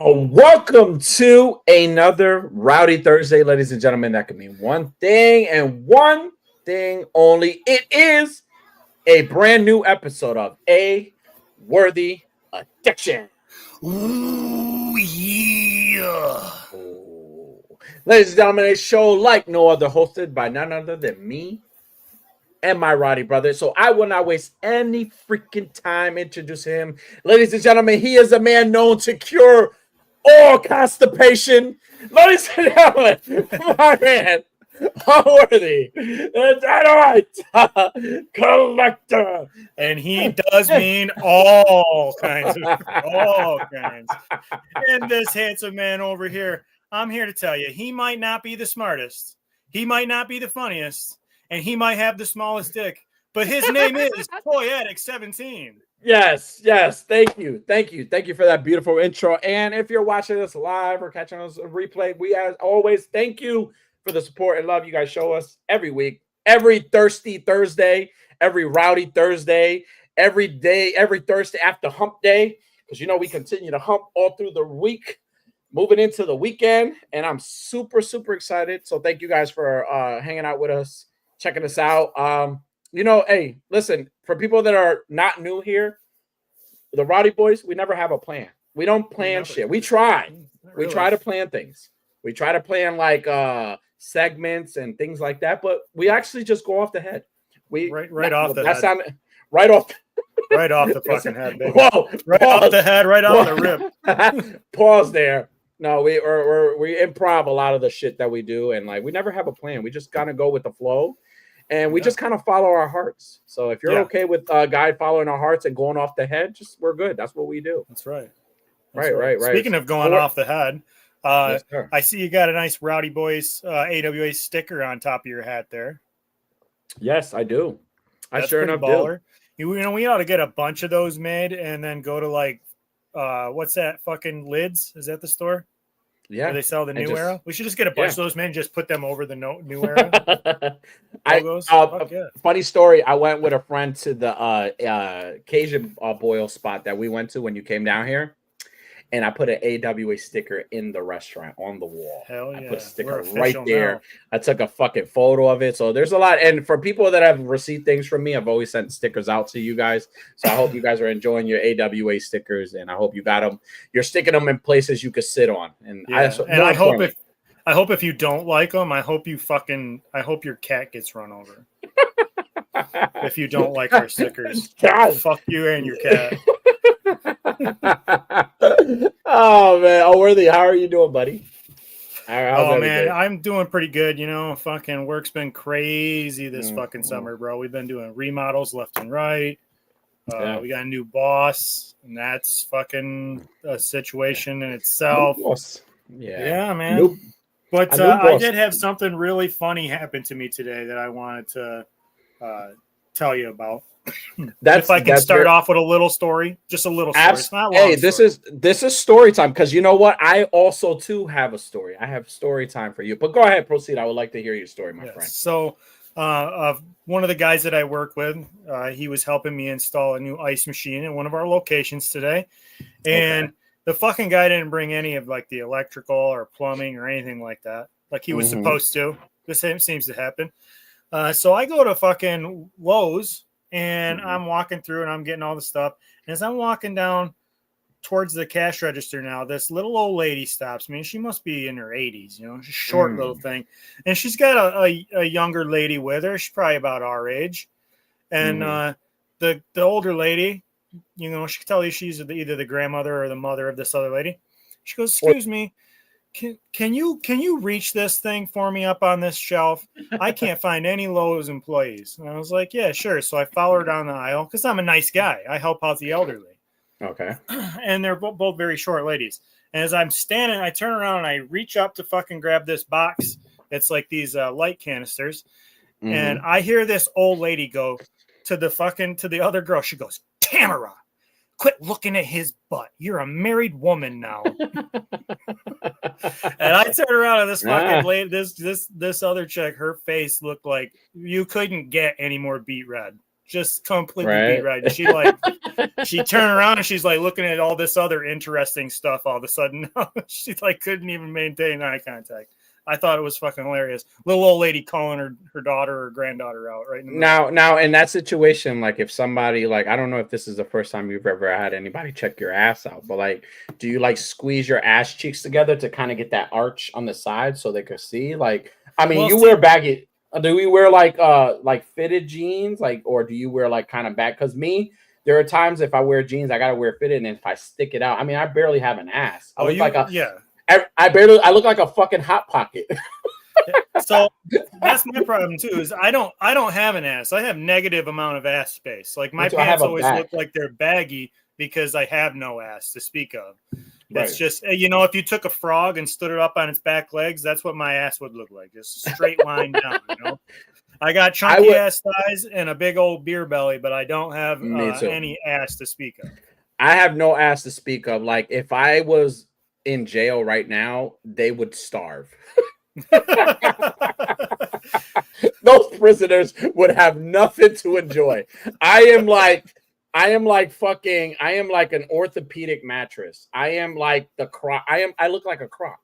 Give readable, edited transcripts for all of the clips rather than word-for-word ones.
Welcome to another Rowdy Thursday, ladies and gentlemen. That can mean one thing and one thing only. It is a brand new episode of A Worthy Addiction. Ooh, yeah. Ooh. Ladies and gentlemen, a show like no other, hosted by none other than me and my Roddy brother. So I will not waste any freaking time introducing him. Ladies and gentlemen, he is a man known to cure all constipation. Ladies and gentlemen, my man, Worthy, the Dynamite Collector. And he does mean all kinds. And this handsome man over here, I'm here to tell you, he might not be the smartest. He might not be the funniest. And he might have the smallest dick. But his name is Toy Addict 17. Yes. Thank you for that beautiful intro. And if you're watching this live or catching us on replay, we as always thank you for the support and love you guys show us every week, every Thirsty Thursday, every Rowdy Thursday, every day, every Thursday after Hump Day, because you know we continue to hump all through the week, moving into the weekend, and I'm super excited. So thank you guys for hanging out with us, checking us out. Hey, listen, for people that are not new here, the Rowdy Boys, we never have a plan. We don't plan shit. We try. We try to plan things. We try to plan like segments and things like that, but we actually just go off the head. Right off the head. Right off the fucking head, baby. Whoa, off the head, right off the rip. Pause there. No, we improv a lot of the shit that we do, and like we never have a plan. We just kind of go with the flow. And we just kind of follow our hearts. So if you're okay with a guy following our hearts and going off the head, we're good. That's what we do. That's right. Right. Speaking of going off the head, yes, I see you got a nice Rowdy Boys AWA sticker on top of your hat there. Yes, I do. That's sure enough baller. Do. We ought to get a bunch of those made and then go to like, what's that fucking Lids? Is that the store? Yeah, where they sell the New Era. We should just get a bunch of those men, just put them over the New Era logos. Funny story. I went with a friend to the Cajun Boil spot that we went to when you came down here, and I put an AWA sticker in the restaurant on the wall. Hell yeah! I put a sticker right there. Now. I took a fucking photo of it. So there's a lot. And for people that have received things from me, I've always sent stickers out to you guys. So I hope you guys are enjoying your AWA stickers, and I hope you got them. You're sticking them in places you could sit on. And I hope if you don't like them, I hope your cat gets run over. If you don't like our stickers, God. Fuck you and your cat. Oh man, Worthy, how are you doing, buddy? Oh man, I'm doing pretty good. Fucking work's been crazy this fucking summer, bro. We've been doing remodels left and right. We got a new boss, and that's fucking a situation in itself. Yeah, man. But I did have something really funny happen to me today that I wanted to tell you about. If I can start off with a little story, just a little story. It's not long. Hey, this is story time, because you know what? I also too have a story. I have story time for you. But go ahead, proceed. I would like to hear your story, my friend. So, one of the guys that I work with, he was helping me install a new ice machine at one of our locations today, and the fucking guy didn't bring any of like the electrical or plumbing or anything like that, like he was supposed to. The same seems to happen. So I go to fucking Lowe's. And I'm walking through and I'm getting all the stuff. And as I'm walking down towards the cash register now, this little old lady stops me. She must be in her 80s, she's a short little thing. And she's got a younger lady with her. She's probably about our age. And the older lady, she can tell you she's either the grandmother or the mother of this other lady. She goes, "Excuse me. Can you reach this thing for me up on this shelf? I can't find any Lowe's employees." And I was like, "Yeah, sure." So I follow her down the aisle because I'm a nice guy. I help out the elderly. Okay. And they're both very short ladies. And as I'm standing, I turn around and I reach up to fucking grab this box. It's like these light canisters. Mm-hmm. And I hear this old lady go to the other girl. She goes, Tamara, quit looking at his butt. You're a married woman now. And I turned around and this fucking lady, this other chick, her face looked like you couldn't get any more beet red. Just completely beet red. And she turned around and she's like looking at all this other interesting stuff all of a sudden. She like couldn't even maintain eye contact. I thought it was fucking hilarious. Little old lady calling her daughter or granddaughter out right now in that situation, like if somebody like, I don't know if this is the first time you've ever had anybody check your ass out, but like, do you like squeeze your ass cheeks together to kind of get that arch on the side so they could see? Like, I mean, wear baggy. Do we wear like fitted jeans, like, or do you wear like kind of back? Because there are times if I wear jeans, I gotta wear fitted, and if I stick it out, I mean, I barely have an ass. I look like a fucking hot pocket. So that's my problem too. Is I don't have an ass. I have negative amount of ass space. Like my pants always look like they're baggy because I have no ass to speak of. It's just, if you took a frog and stood it up on its back legs, that's what my ass would look like. Just a straight line down. I got chunky ass thighs and a big old beer belly, but I don't have any ass to speak of. I have no ass to speak of. Like if I was in jail right now, they would starve. Those prisoners would have nothing to enjoy. I am like an orthopedic mattress. I am like the croc. I look like a croc.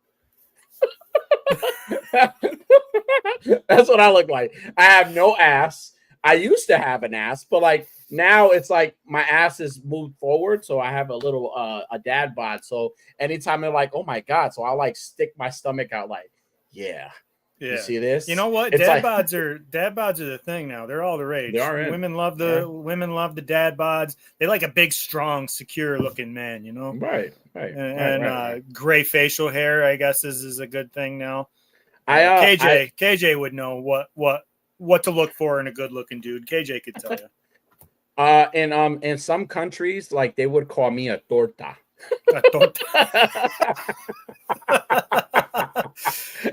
That's what I look like. I have no ass. I used to have an ass, but like now it's like my ass is moved forward, so I have a little a dad bod. So anytime they're like, "Oh my god," so I like stick my stomach out, like, yeah. You see this? You know what? Dad bods are the thing now. They're all the rage. Women love the dad bods. They like a big, strong, secure looking man. Right. And gray facial hair, I guess, is a good thing now. KJ would know what to look for in a good looking dude. KJ could tell you. In some countries, like they would call me a torta. A torta.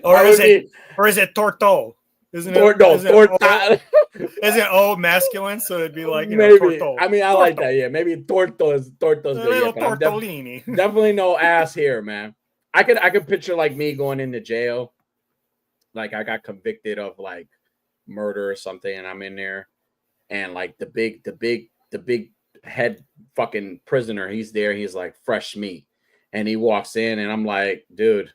Or is it torto? Isn't it old masculine? So it'd be like maybe. Torto. I mean, I like that. Yeah, maybe torto's good. Yeah, tortellini. Definitely no ass here, man. I could picture like me going into jail, like I got convicted of like murder or something, and I'm in there, and like the big head fucking prisoner, he's there. He's like fresh meat, and he walks in, and I'm like, dude.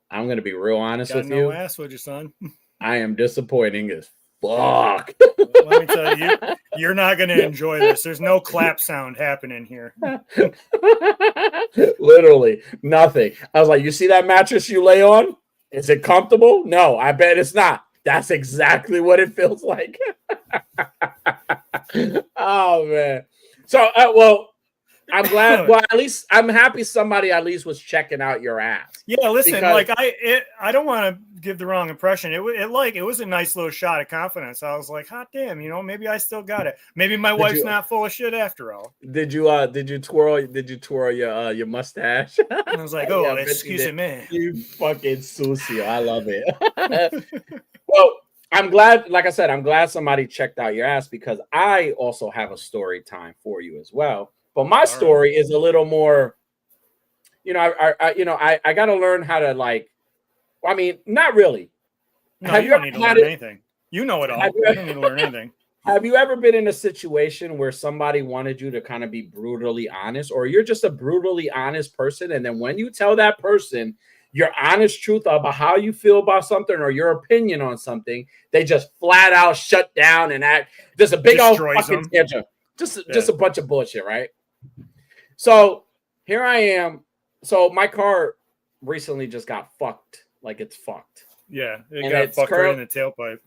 I'm gonna be real honest with you. Ass with your son. I am disappointing as fuck. Let me tell you, you're not gonna enjoy this. There's no clap sound happening here. Literally nothing. I was like, you see that mattress you lay on? Is it comfortable? No, I bet it's not. That's exactly what it feels like. Oh man. So I'm glad. Well, at least I'm happy somebody at least was checking out your ass. Yeah, listen, like I don't want to give the wrong impression. It was a nice little shot of confidence. I was like, hot damn, maybe I still got it. Maybe my wife's not full of shit after all. Did you twirl your mustache? I was like, oh, yeah, excuse me. You fucking sucio. I love it. Well, I'm glad, like I said, I'm glad somebody checked out your ass because I also have a story time for you as well. But my story is a little more, I got to learn how to like. I mean, not really. No, you don't need to learn anything. You know it all. You don't need to learn anything. Have you ever been in a situation where somebody wanted you to kind of be brutally honest, or you're just a brutally honest person, and then when you tell that person your honest truth about how you feel about something or your opinion on something, they just flat out shut down and act just a big old fucking tangent. Just a bunch of bullshit, right? So here I am. So my car recently just got fucked. Like it's fucked. Yeah, it got fucked right in the tailpipe.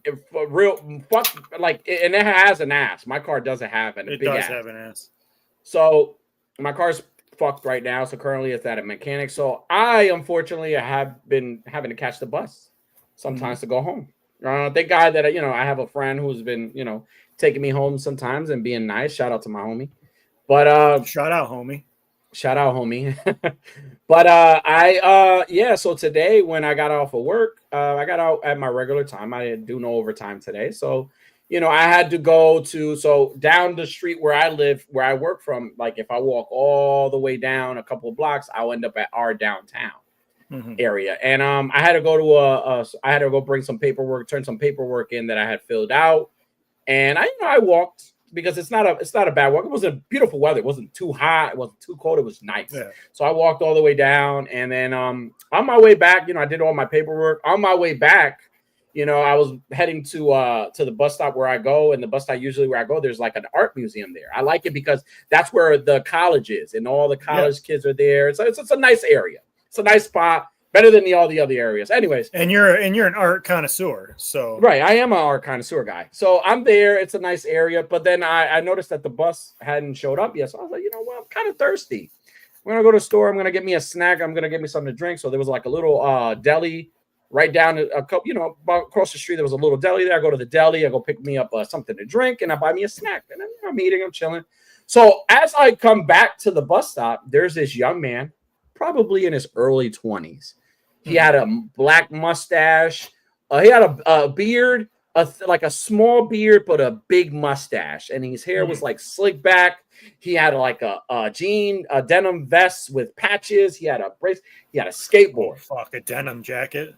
Real fuck, like, and it has an ass. My car doesn't have an. It does have an ass. So my car's fucked right now. So currently it's at a mechanic. So I unfortunately have been having to catch the bus sometimes to go home. Thank God that I have a friend who's been taking me home sometimes and being nice. Shout out to my homie. But shout out, homie. Shout out, homie. But yeah, so today when I got off of work, I got out at my regular time. I didn't do no overtime today. So, I had to go to so down the street where I live, where I work from, like if I walk all the way down a couple of blocks, I'll end up at our downtown area. And I had to go to I had to go bring some paperwork, turn some paperwork in that I had filled out. And I walked because it's not a bad walk. It wasn't beautiful weather. It wasn't too hot. It wasn't too cold. It was nice. Yeah. So I walked all the way down, and then on my way back, I did all my paperwork. On my way back, I was heading to the bus stop where I go, and the bus stop usually where I go, there's like an art museum there. I like it because that's where the college is, and all the college kids are there. So it's a nice area. It's a nice spot. Better than all the other areas. Anyways. And you're an art connoisseur. So right. I am an art connoisseur guy. So I'm there. It's a nice area. But then I noticed that the bus hadn't showed up yet. So I was like, you know what? I'm kind of thirsty. I'm going to go to the store. I'm going to get me a snack. I'm going to get me something to drink. So there was like a little deli right down a couple, about across the street. There was a little deli there. I go to the deli. I go pick me up something to drink, and I buy me a snack. And then I'm eating. I'm chilling. So as I come back to the bus stop, there's this young man, probably in his early 20s. He had a black mustache. He had a beard, like a small beard, but a big mustache. And his hair was like slick back. He had like a denim vest with patches. He had a brace. He had a skateboard. Oh, fuck, a denim jacket.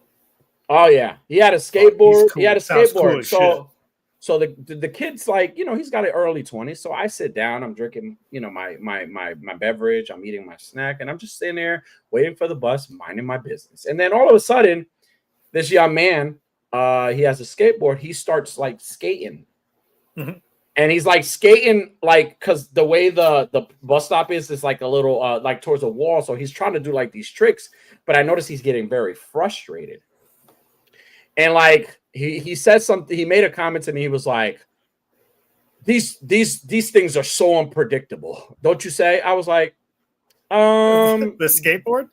Oh yeah, he had a skateboard. Cool. He had a skateboard. Cool so the kid's like, he's got an early 20s. So I sit down, I'm drinking, my beverage, I'm eating my snack, and I'm just sitting there waiting for the bus, minding my business. And then all of a sudden, this young man, he has a skateboard. He starts like skating. Mm-hmm. And he's like skating, like, because the way the bus stop is like a little like towards a wall. So he's trying to do like these tricks, but I notice he's getting very frustrated. And like he said something, he made a comment to me. He was like, these things are so unpredictable, don't you say? I was like, the skateboard?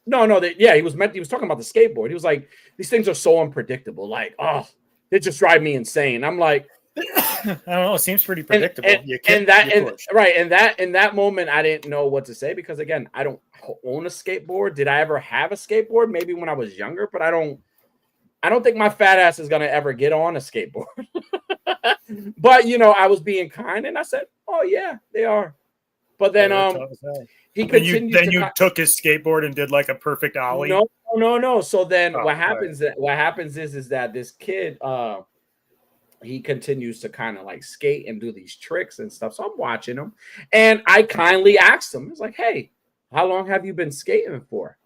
No, he was talking about the skateboard. He was like, these things are so unpredictable. Like, oh, they just drive me insane. I'm like, I don't know. It seems pretty predictable. In that moment, I didn't know what to say because again, I don't own a skateboard. Did I ever have a skateboard? Maybe when I was younger, but I don't think my fat ass is gonna ever get on a skateboard. But I was being kind and I said, "Oh yeah, they are." But then he continued. Then you took his skateboard and did like a perfect ollie. No. So then what happens? Right. What happens is that this kid, he continues to kind of like skate and do these tricks and stuff. So I'm watching him, and I kindly asked him, "It's like, hey, how long have you been skating for?"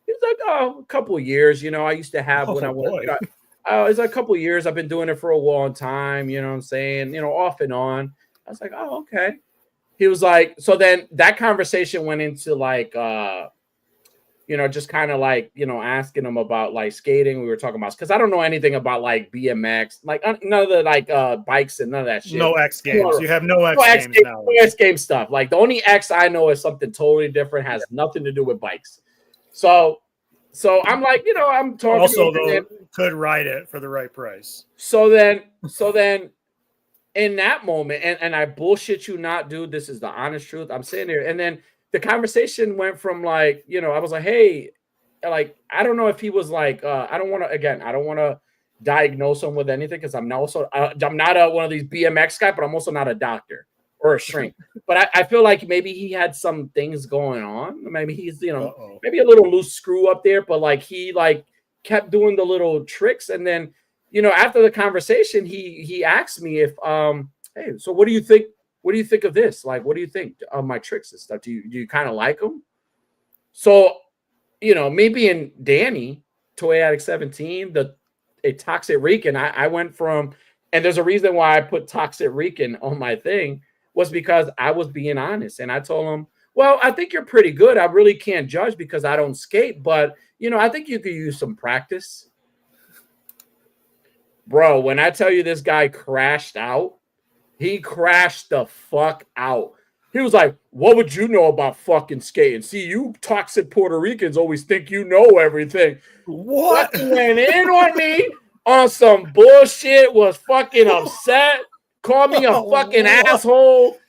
He's like, "Oh, a couple of years. I used to have when I went. It's like a couple of years. I've been doing it for a long time. You know what I'm saying? Off and on." I was like, "Oh, okay." He was like, so then that conversation went into like, just kind of like, asking him about like skating. We were talking about because I don't know anything about like BMX, like none of the like bikes and none of that shit. No X Games. You have no X Games now. No X Game stuff. Like the only X I know is something totally different. Has nothing to do with bikes. So I'm like, I'm talking. Also, though, could ride it for the right price. So then, in that moment, and I bullshit you not, dude. This is the honest truth. I'm sitting there, and then the conversation went from like, I was like, hey, like, I don't know if he was like, I don't want to diagnose him with anything because I'm not one of these BMX guy, but I'm also not a doctor or a shrink. But I feel like maybe he had some things going on. Maybe he's, maybe a little loose screw up there, but like he like kept doing the little tricks. And then, after the conversation, he asked me if, hey, so what do you think? What do you think of this? Like, what do you think of my tricks and stuff? Do you kind of like them? So, me being Danny, Toy Addict 17, a Toxic Rican, I went from, and there's a reason why I put Toxic Rican on my thing, was because I was being honest. And I told him, well, I think you're pretty good. I really can't judge because I don't skate, but, I think you could use some practice. Bro, when I tell you this guy crashed out, he crashed the fuck out. He was like, what would you know about fucking skating? See, you toxic Puerto Ricans always think you know everything. What? Went in on me on some bullshit, was fucking upset, called me a fucking asshole,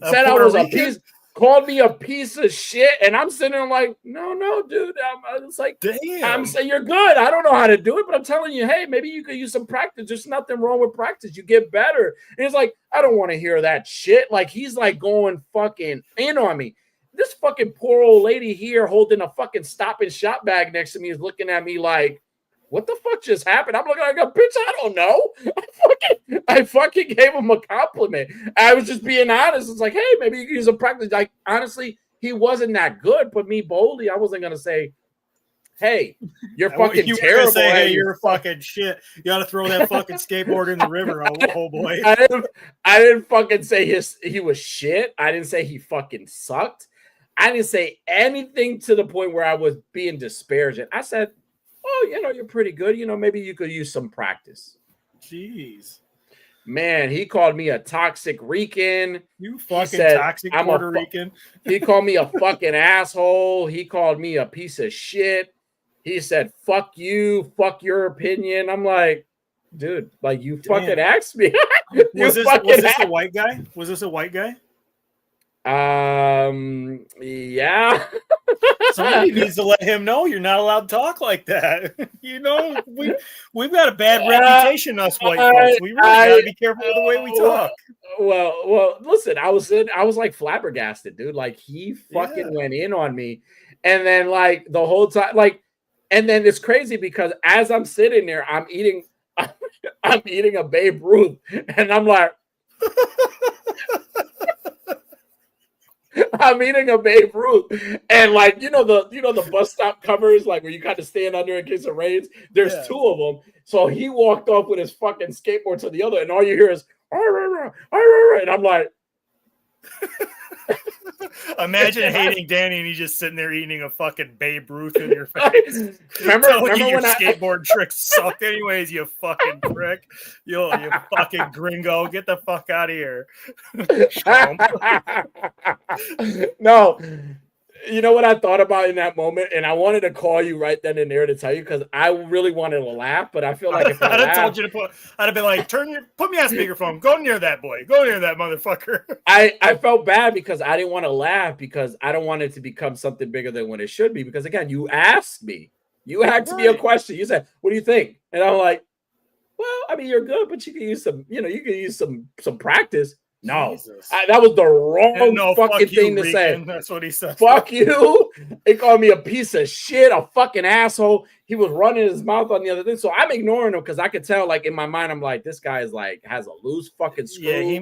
said I was a piece. called me a piece of shit, and I'm sitting there like, no, dude. It's like, Damn. I'm saying you're good. I don't know how to do it, but I'm telling you, hey, maybe you could use some practice. There's nothing wrong with practice. You get better. And he's like, I don't want to hear that shit. Like he's like going fucking in on me. This fucking poor old lady here holding a fucking Stop and Shop bag next to me is looking at me like, what the fuck just happened? I'm looking like a bitch. I don't know. I fucking gave him a compliment. I was just being honest. It's like, hey, maybe you can use a practice. Like, honestly, he wasn't that good, but me boldly, I wasn't gonna say, hey, you're fucking terrible. Say, hey, you're fucking shit. You gotta throw that fucking skateboard in the river, oh boy. I didn't fucking say he was shit. I didn't say he fucking sucked. I didn't say anything to the point where I was being disparaging. I said, oh, you're pretty good. Maybe you could use some practice. Jeez. Man, he called me a toxic Rican. You fucking toxic Puerto Rican. He called me a fucking asshole. He called me a piece of shit. He said, fuck you, fuck your opinion. I'm like, dude, like you fucking asked me. Was this a white guy? Was this a white guy? Yeah. Somebody needs to let him know you're not allowed to talk like that. We've got a bad reputation, us white folks. We really gotta be careful with the way we talk. Well, listen, I was like flabbergasted, dude. Like he fucking went in on me, and then like the whole time, like, and then it's crazy because as I'm sitting there, I'm eating a Babe Ruth, and I'm like. I'm eating a Babe Ruth, and like the bus stop covers, like where you kind of stand under in case it rains. There's two of them, so he walked off with his fucking skateboard to the other, and all you hear is, and I'm like, imagine hating Danny, and he's just sitting there eating a fucking Babe Ruth in your face. remember when your skateboard tricks sucked, anyways, you fucking prick, you fucking gringo, get the fuck out of here. No, you know what I thought about in that moment, and I wanted to call you right then and there to tell you because I really wanted to laugh, but I feel like if I'd have told you to I'd have been like, put me on speakerphone, go near that boy, go near that motherfucker. I felt bad because I didn't want to laugh because I don't want it to become something bigger than what it should be. Because again, you asked me me a question. You said, "What do you think?" And I'm like, "Well, I mean, you're good, but you can use some practice." No, that was the wrong fucking thing to say. That's what he said. Fuck you. He called me a piece of shit, a fucking asshole. He was running his mouth on the other thing. So I'm ignoring him because I could tell, like, in my mind, I'm like, this guy is like, has a loose fucking screw. Yeah, he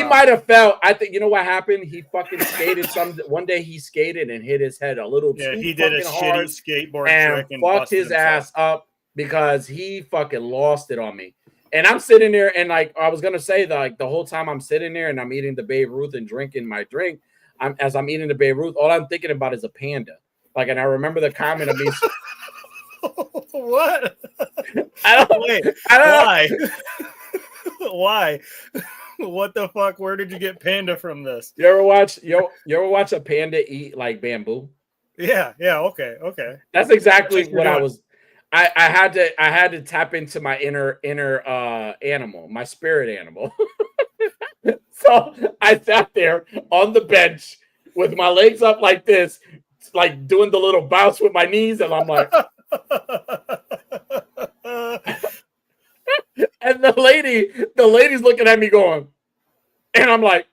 might have felt, I think, you know what happened? He fucking skated one day he skated and hit his head a little too he did a hard shitty skateboard and trick and fucked his ass up because he fucking lost it on me. And I'm sitting there, and like I was gonna say, the whole time I'm sitting there and I'm eating the Babe Ruth and drinking my drink, as I'm eating the Babe Ruth, all I'm thinking about is a panda. Like, and I remember the comment of me. What? Why? Why? What the fuck? Where did you get panda from this? You ever watch a panda eat like bamboo? Yeah. Okay. That's exactly what I was. I had to tap into my inner animal, my spirit animal. So I sat there on the bench with my legs up like this, like doing the little bounce with my knees, and I'm like, and the lady's looking at me going, and I'm like,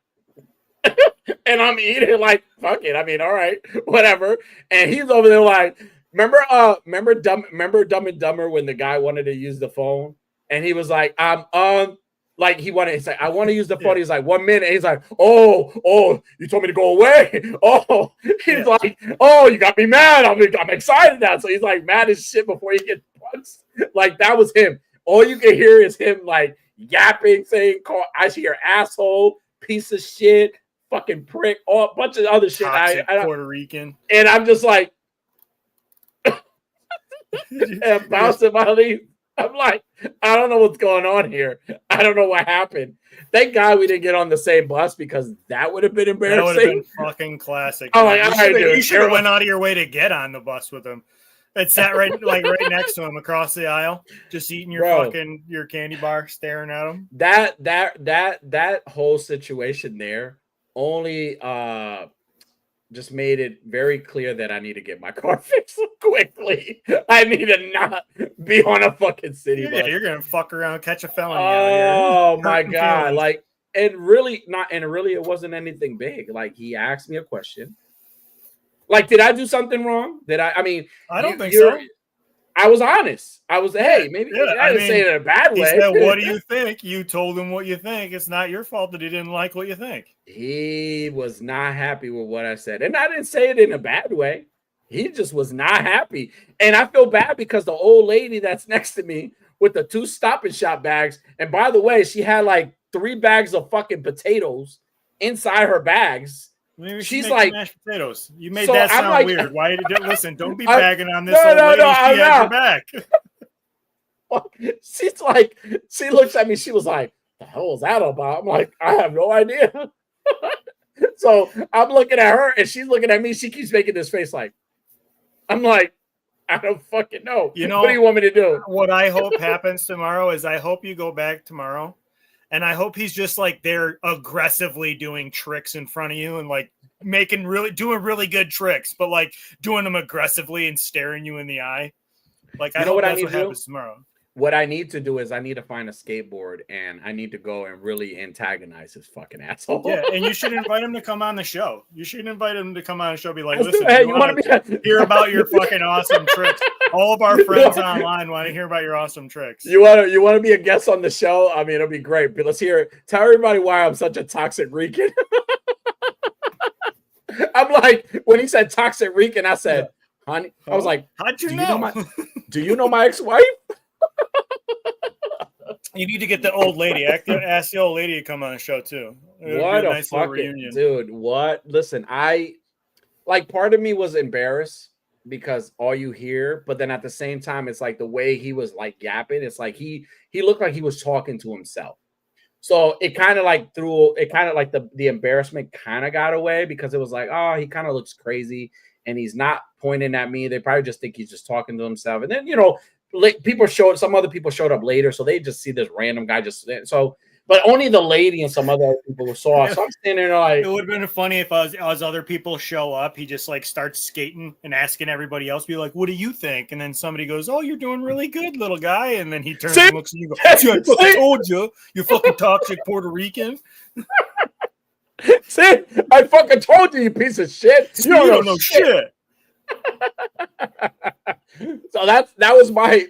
and I'm eating like, fuck it. I mean, all right, whatever. And he's over there like. Remember Dumb and Dumber when the guy wanted to use the phone and he was like, like he's like, I want to use the phone. He's like, 1 minute. He's like, oh, you told me to go away. Oh, he's like, oh, you got me mad. I'm excited now. So he's like mad as shit before he gets punched. Like that was him. All you can hear is him like yapping, saying, I hear asshole, piece of shit, fucking prick, a bunch of other shit. Toxic Puerto Rican. And I'm just like, and bouncing my leaf. I'm like, I don't know what's going on here. I don't know what happened. Thank God we didn't get on the same bus because that would have been embarrassing. That would have been fucking classic. Oh, you should have went out of your way to get on the bus with him. It sat right next to him across the aisle, just eating your candy bar, staring at him. That whole situation there only just made it very clear that I need to get my car fixed quickly. I need to not be on a fucking city bus. You're gonna fuck around, catch a felony Oh out here. my god! Like, and really it wasn't anything big. Like, he asked me a question. Like, did I do something wrong? I mean, I don't think so. I was honest. I was, hey, maybe I didn't say it in a bad way. He said, "What do you think?" You told him what you think. It's not your fault that he didn't like what you think. He was not happy with what I said. And I didn't say it in a bad way. He just was not happy. And I feel bad because the old lady that's next to me with the 2 Stop and Shop bags, and by the way, she had like 3 bags of fucking potatoes inside her bags. Maybe she's like mashed potatoes. You made that sound like, weird. Why did you listen? Don't be bagging on this old lady. She has your back. She's like, she looks at me. She was like, "The hell is that about?" I'm like, I have no idea. So I'm looking at her, and she's looking at me. She keeps making this face like, I'm like, I don't fucking know. You know, what do you want me to do? What I hope happens tomorrow is I hope you go back tomorrow. And I hope he's just like there aggressively doing tricks in front of you and like doing really good tricks, but like doing them aggressively and staring you in the eye. Like, I hope that's what happens tomorrow. What I need to do is I need to find a skateboard and I need to go and really antagonize this fucking asshole. Yeah, and you should invite him to come on the show. You should invite him to come on the show. Be like, listen, hey, you want to hear about your fucking awesome tricks? All of our friends online want to hear about your awesome tricks. You want to be a guest on the show? I mean, it'll be great. But let's hear it. Tell everybody why I'm such a toxic Rican. I'm like, when he said toxic Rican, I said, honey, I was like, how'd you know? Do you know my ex-wife? You need to get the old lady. Ask the old lady to come on the show too. What a nice fucking reunion, dude! What? Listen, part of me was embarrassed because all you hear, but then at the same time, it's like the way he was like yapping. It's like he looked like he was talking to himself. So it kind of like the embarrassment kind of got away because it was like, oh, he kind of looks crazy and he's not pointing at me. They probably just think he's just talking to himself. And then, some other people showed up later, so they just see this random guy but only the lady and some other people saw. So I'm standing there like, it would have been funny if as other people show up, he just like starts skating and asking everybody else, be like, "What do you think?" And then somebody goes, "Oh, you're doing really good, little guy." And then he turns and looks at you and goes, "I fucking told you, you fucking toxic Puerto Rican." See, I fucking told you, you piece of shit. You don't know shit. So that was my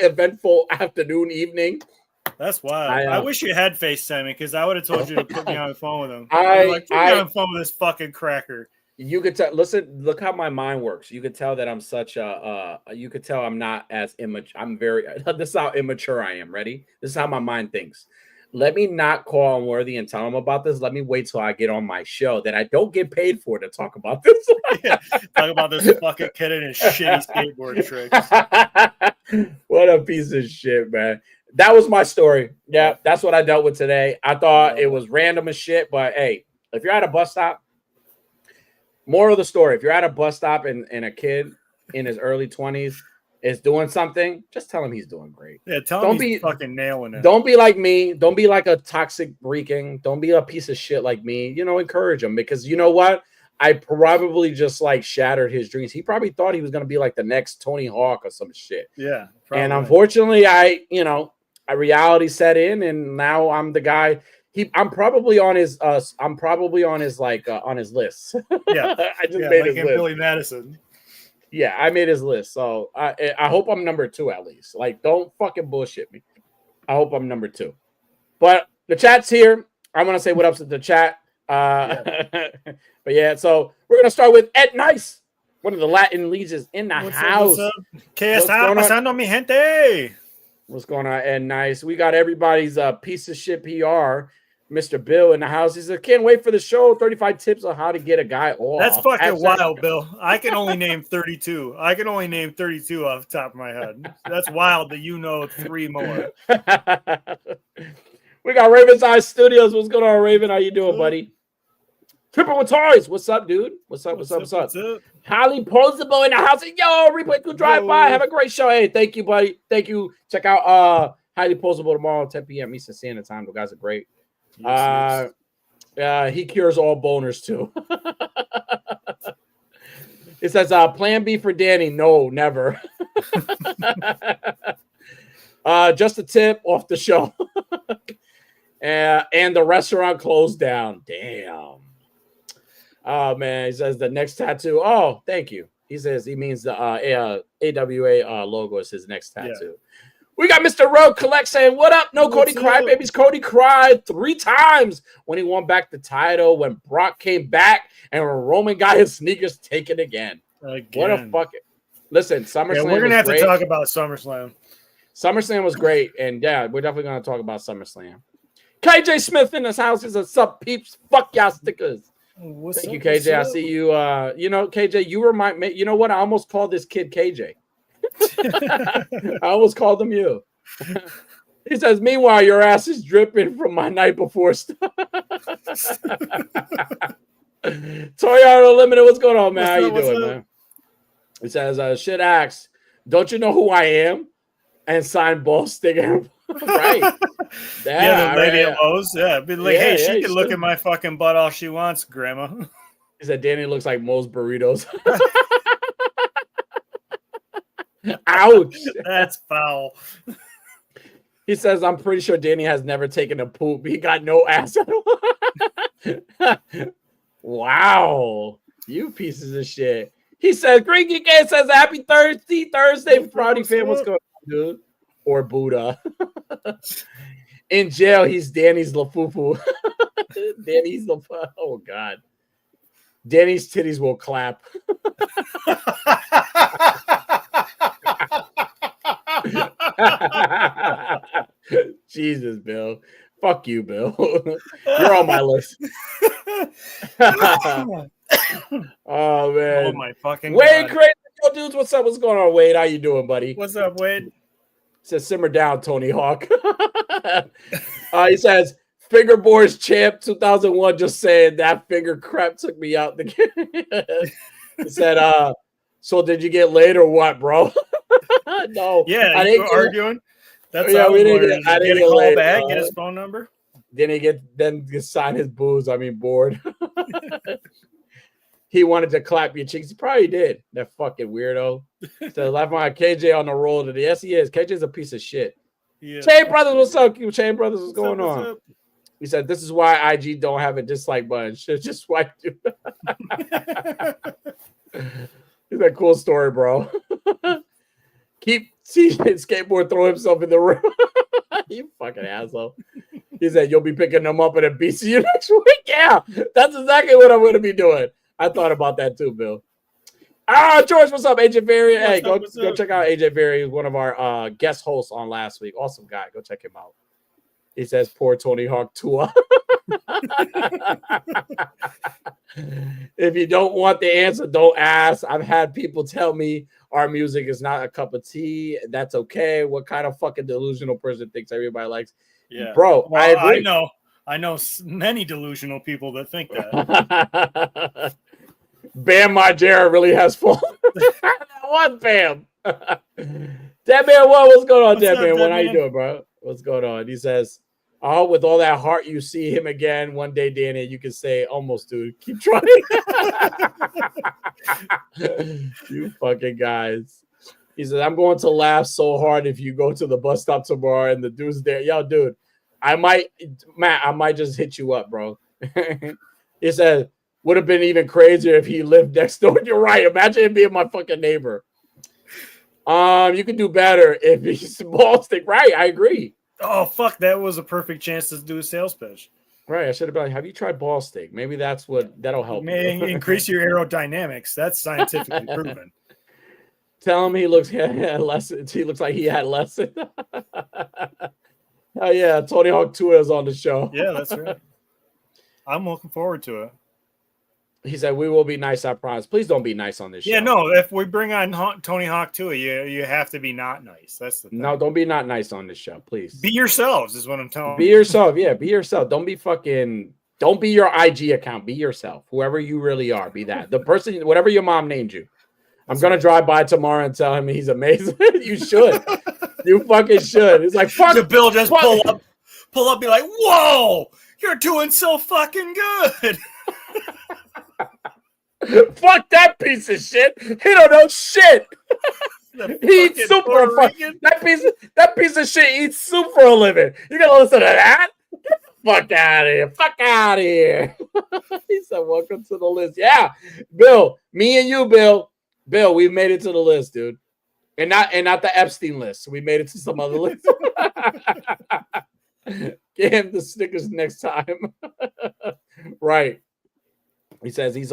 eventful afternoon, evening. That's wild. I wish you had FaceTime me because I would have told you to put me on the phone with him. Put me on the phone with this fucking cracker. You could tell. Listen, look how my mind works. You could tell that I'm such a. You could tell I'm not as immature. This is how immature I am. Ready? This is how my mind thinks. Let me not call Unworthy and tell him about this. Let me wait till I get on my show that I don't get paid for to talk about this. Talk about this fucking kid and his shitty skateboard tricks. What a piece of shit, man. That was my story. Yeah, that's what I dealt with today. I thought it was random as shit, but hey, if you're at a bus stop, moral of the story, if you're at a bus stop and a kid in his early 20s is doing something, just tell him he's doing great. Yeah, tell him he's fucking nailing it. Don't be like me. Don't be like a toxic Rican. Don't be a piece of shit like me. Encourage him because you know what? I probably just like shattered his dreams. He probably thought he was going to be like the next Tony Hawk or some shit. Yeah. Probably. And unfortunately, a reality set in and now I'm the guy. I'm probably on his list. Yeah. I just made his list. Billy Madison. Yeah, I made his list. So I hope I'm number 2 at least. Like, don't fucking bullshit me. I hope I'm number 2. But the chat's here. I'm going to say what up to the chat. But yeah, so we're going to start with Ed Nice, one of the Latin legions in the house. What's up? ¿Qué está pasando, mi gente? What's going on, Ed Nice? We got everybody's piece of shit PR. Mr. Bill in the house. He said, can't wait for the show. 35 tips on how to get a guy off. That's fucking wild, Bill. I can only name 32. I can only name 32 off the top of my head. That's wild that 3 more. We got Raven's Eye Studios. What's going on, Raven? How you doing, buddy? Triple with Toys. What's up, dude? What's up? Highly Posable in the house. Yo, replay to drive by. Have a great show. Hey, thank you, buddy. Thank you. Check out Highly Posable tomorrow, 10 p.m. Eastern Standard Time. The guys are great. He cures all boners too. It says plan B for Danny. No, never. Just a tip off the show. And the restaurant closed down. Damn. Oh man, he says the next tattoo. Oh, thank you. He says he means the AWA logo is his next tattoo. Yeah. We got Mr. Rogue Collect saying, what up? No, Cody Crybabies. Cody cried 3 times when he won back the title, when Brock came back, and when Roman got his sneakers taken again. What a fucking... Listen, SummerSlam was we're going to have to talk about SummerSlam. SummerSlam was great, and yeah, we're definitely going to talk about SummerSlam. KJ Smith in this house is a sub peeps. Fuck y'all stickers. Thank you, KJ. I see you. You know, KJ, you remind me. You know what? I almost called this kid KJ. I almost called him you. He says, meanwhile, your ass is dripping from my night before stuff. Toyota Limited, what's going on, man? How you doing, man? He says, shit axe, don't you know who I am? And sign ball sticker. Right. Yeah, the lady at Lowe's. Yeah. Be like, hey, she can look at my fucking butt all she wants, Grandma. He said, Danny looks like Moe's Burritos. Ouch. That's foul. He says, I'm pretty sure Danny has never taken a poop. He got no ass at all. Wow. You pieces of shit. He says, Green Geek A says, happy Thursday, Friday fan. What's going on, dude? Or Buddha. In jail, he's Danny's LaFufu. Danny's LaFufu. Oh, God. Danny's titties will clap. Jesus, Bill. Fuck you, Bill. You're on my list. Oh, man. Oh, my fucking Wade, crazy. Yo, dudes, what's up? What's going on, Wade? How you doing, buddy? What's up, Wade? Says simmer down, Tony Hawk. He says fingerboards champ 2001. Just saying that finger crap took me out the game. He said, so did you get laid or what, bro? No. Yeah, I didn't arguing. That's yeah, we didn't get. I didn't get laid. Back. Get his phone number. Then he sign his booze. I mean, board. He wanted to clap your cheeks. He probably did. That fucking weirdo. So left my KJ on the roll today. Yes, he is. KJ's a piece of shit. Yeah. Chain Brothers, what's up? Chain Brothers, what's going on? He said, this is why IG don't have a dislike button. Should just swipe you. He's a cool story, bro. Keep seeing skateboard throw himself in the room. You fucking asshole. He said, you'll be picking them up at a BCU next week. Yeah, that's exactly what I'm going to be doing. I thought about that too, Bill. George, what's up, AJ Berry? Hey, go check out AJ Berry, one of our guest hosts on last week. Awesome guy. Go check him out. He says, poor Tony Hawk Tua. If you don't want the answer, don't ask. I've had people tell me our music is not a cup of tea. That's okay. What kind of fucking delusional person thinks everybody likes? Yeah, bro, well, I agree. I know many delusional people that think that. Bam Margera really has fun. What, Bam? Dead Man, what's going on, Dead Man? What, how you doing, bro? What's going on? He says, oh, with all that heart, you see him again one day, Danny. You can say, almost, dude. Keep trying. You fucking guys. He said, I'm going to laugh so hard if you go to the bus stop tomorrow and the dude's there. Yo, dude, I might just hit you up, bro. He said, would have been even crazier if he lived next door. You're right. Imagine him being my fucking neighbor. You can do better if he's ball stick. Right, I agree. Oh, fuck. That was a perfect chance to do a sales pitch. Right. I should have been like, have you tried ball stick? Maybe that'll help. May increase your aerodynamics. That's scientifically proven. Tell him he looks lessons. He looks like he had lessons. Oh yeah, Tony Hawk 2 is on the show. Yeah, that's right. I'm looking forward to it. He said, we will be nice, I promise. Please don't be nice on this show. Yeah, no, if we bring on Tony Hawk 2, you have to be not nice. That's the thing. No, don't be not nice on this show, please. Be yourselves is what I'm telling you. Be yourself. Yeah, be yourself. Don't be your IG account. Be yourself. Whoever you really are, be that. The person, whatever your mom named you. I'm going to drive by tomorrow and tell him he's amazing. You should. You fucking should. It's like, fuck. The Bill just pull up, be like, whoa, You're doing so fucking good. Fuck that piece of shit. He don't know shit. He eats soup for a fuck. That piece of shit eats soup for a living. You gotta listen to that? Get the fuck out of here. Fuck out of here. He said, welcome to the list. Yeah, Bill, me and you, Bill, we made it to the list, dude. And not the Epstein list. We made it to some other list. Get him the Snickers next time. Right. He says he's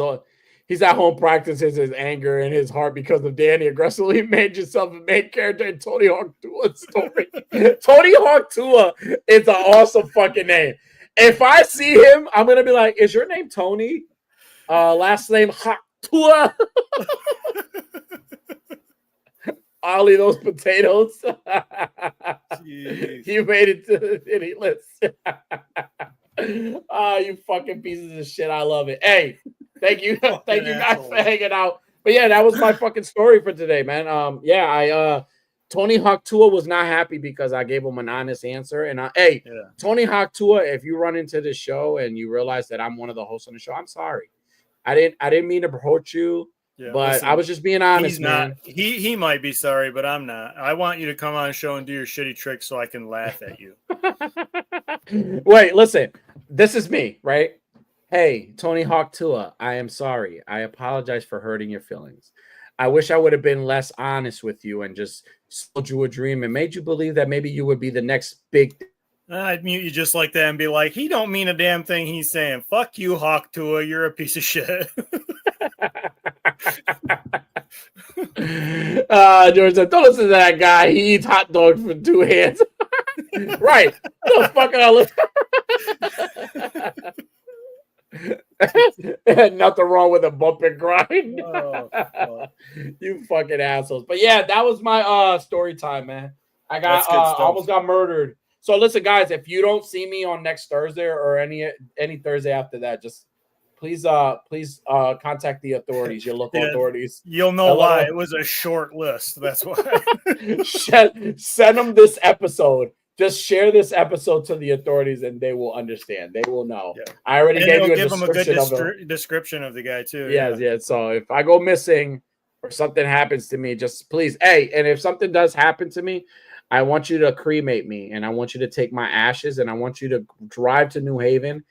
at home practicing his anger and his heart because of Danny aggressively made yourself a main character in Tony Hawk 2 story. Tony Hawk 2 is an awesome fucking name. If I see him, I'm gonna be like, "Is your name Tony? Last name Hawk 2? Ollie those potatoes." You made it to the Diddy list. Oh, you fucking pieces of shit. I love it. Hey, thank you guys for hanging out. But yeah, that was my fucking story for today, man. Tony Hawk 2 was not happy because I gave him an honest answer. And Tony Hawk 2, if you run into the show and you realize that I'm one of the hosts on the show, I'm sorry. I didn't mean to hurt you. Yeah, but listen, I was just being honest, man. He might be sorry, but I'm not. I want you to come on the show and do your shitty tricks so I can laugh at you. Wait, listen. This is me, right? Hey, Tony Hawk 2, I am sorry. I apologize for hurting your feelings. I wish I would have been less honest with you and just sold you a dream and made you believe that maybe you would be the next big. I'd mute you just like that and be like, he don't mean a damn thing he's saying. Fuck you, Hawk 2. You're a piece of shit. George said, don't listen to that guy. He eats hot dogs with 2 hands. Right. The fuck nothing wrong with a bump and grind. You fucking assholes. But yeah, that was my story time, man. I almost got murdered. So listen, guys, if you don't see me on next Thursday or any Thursday after that, just please contact the authorities, your local authorities. You'll know why. It was a short list. That's why. Send them this episode. Just share this episode to the authorities, and they will understand. They will know. Yeah. I already gave you a description of the guy too. Yeah. So if I go missing or something happens to me, just please, and if something does happen to me, I want you to cremate me, and I want you to take my ashes, and I want you to drive to New Haven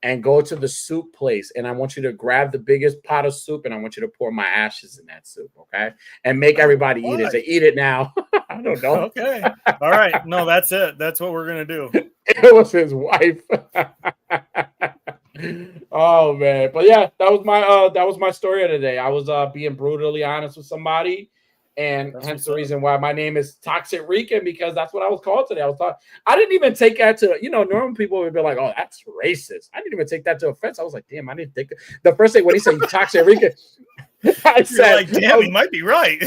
and go to the soup place, and I want you to grab the biggest pot of soup, and I want you to pour my ashes in that soup, okay? And make everybody eat it. Say, eat it now. I don't know. Okay. All right. No, that's it. That's what we're gonna do. It was his wife. Oh man, but yeah, that was my story of the day. I was being brutally honest with somebody. And hence the reason why my name is Toxic Rican, because that's what I was called today. I didn't even take that to, normal people would be like, oh, that's racist. I didn't even take that to offense. I was like, damn, I didn't think the first thing when he said Toxic Rican, I said, like, damn, he might be right.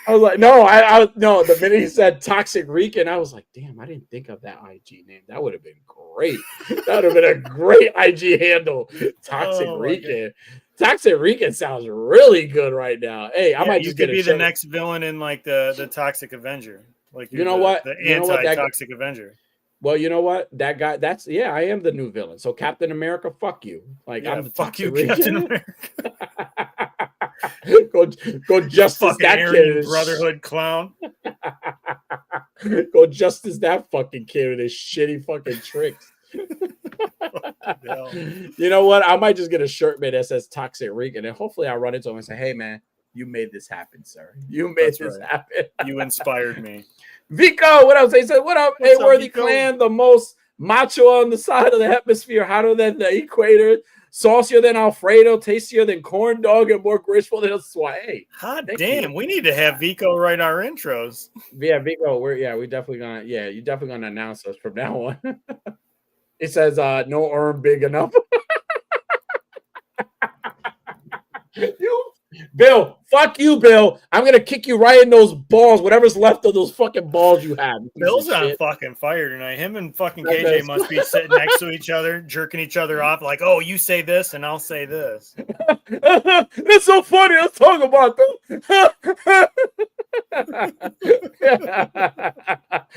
I was like, no, no, the minute he said Toxic Rican, I was like, damn, I didn't think of that IG name. That would have been great. That would have been a great IG handle. Toxic Rican. Toxic Rican sounds really good right now. Hey, I might just get be the next villain in like the Toxic Avenger. Like you know what? The anti-Toxic Avenger. Well, you know what? That guy, I am the new villain. So Captain America, fuck you. Like I'm the fuck you, Captain America. go justice that kid. Brotherhood clown. Go justice that fucking kid with his shitty fucking tricks. You know what? I might just get a shirt made that says Toxic Rican, and hopefully I'll run into him and say, hey man, you made this happen, sir. You made this happen. You inspired me. Vico, what else? He said, what up, hey Worthy Clan, the most macho on the side of the hemisphere, hotter than the equator, saucier than Alfredo, tastier than corn dog, and more graceful than a sway. Hot damn, we need to have Vico write our intros. Yeah, Vico, we definitely gonna, you definitely gonna announce us from now on. It says, no arm big enough. Bill, fuck you, Bill. I'm going to kick you right in those balls, whatever's left of those fucking balls you have. Bill's on fucking fire tonight. Him and fucking KJ must be sitting next to each other, jerking each other off like, oh, you say this and I'll say this. That's so funny. Let's talk about them.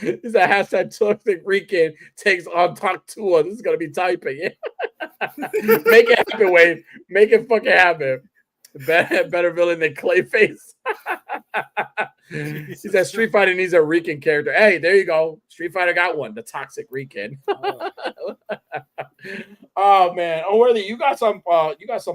Is a hashtag toxic weekend takes on talk to us. This is gonna be typing. Make it happen, Wade. Make it fucking happen. Better villain than Clayface. He said Street Fighter needs a Rican character. Hey, there you go. Street Fighter got one. The toxic Rican. Oh man, Unworthy, you got some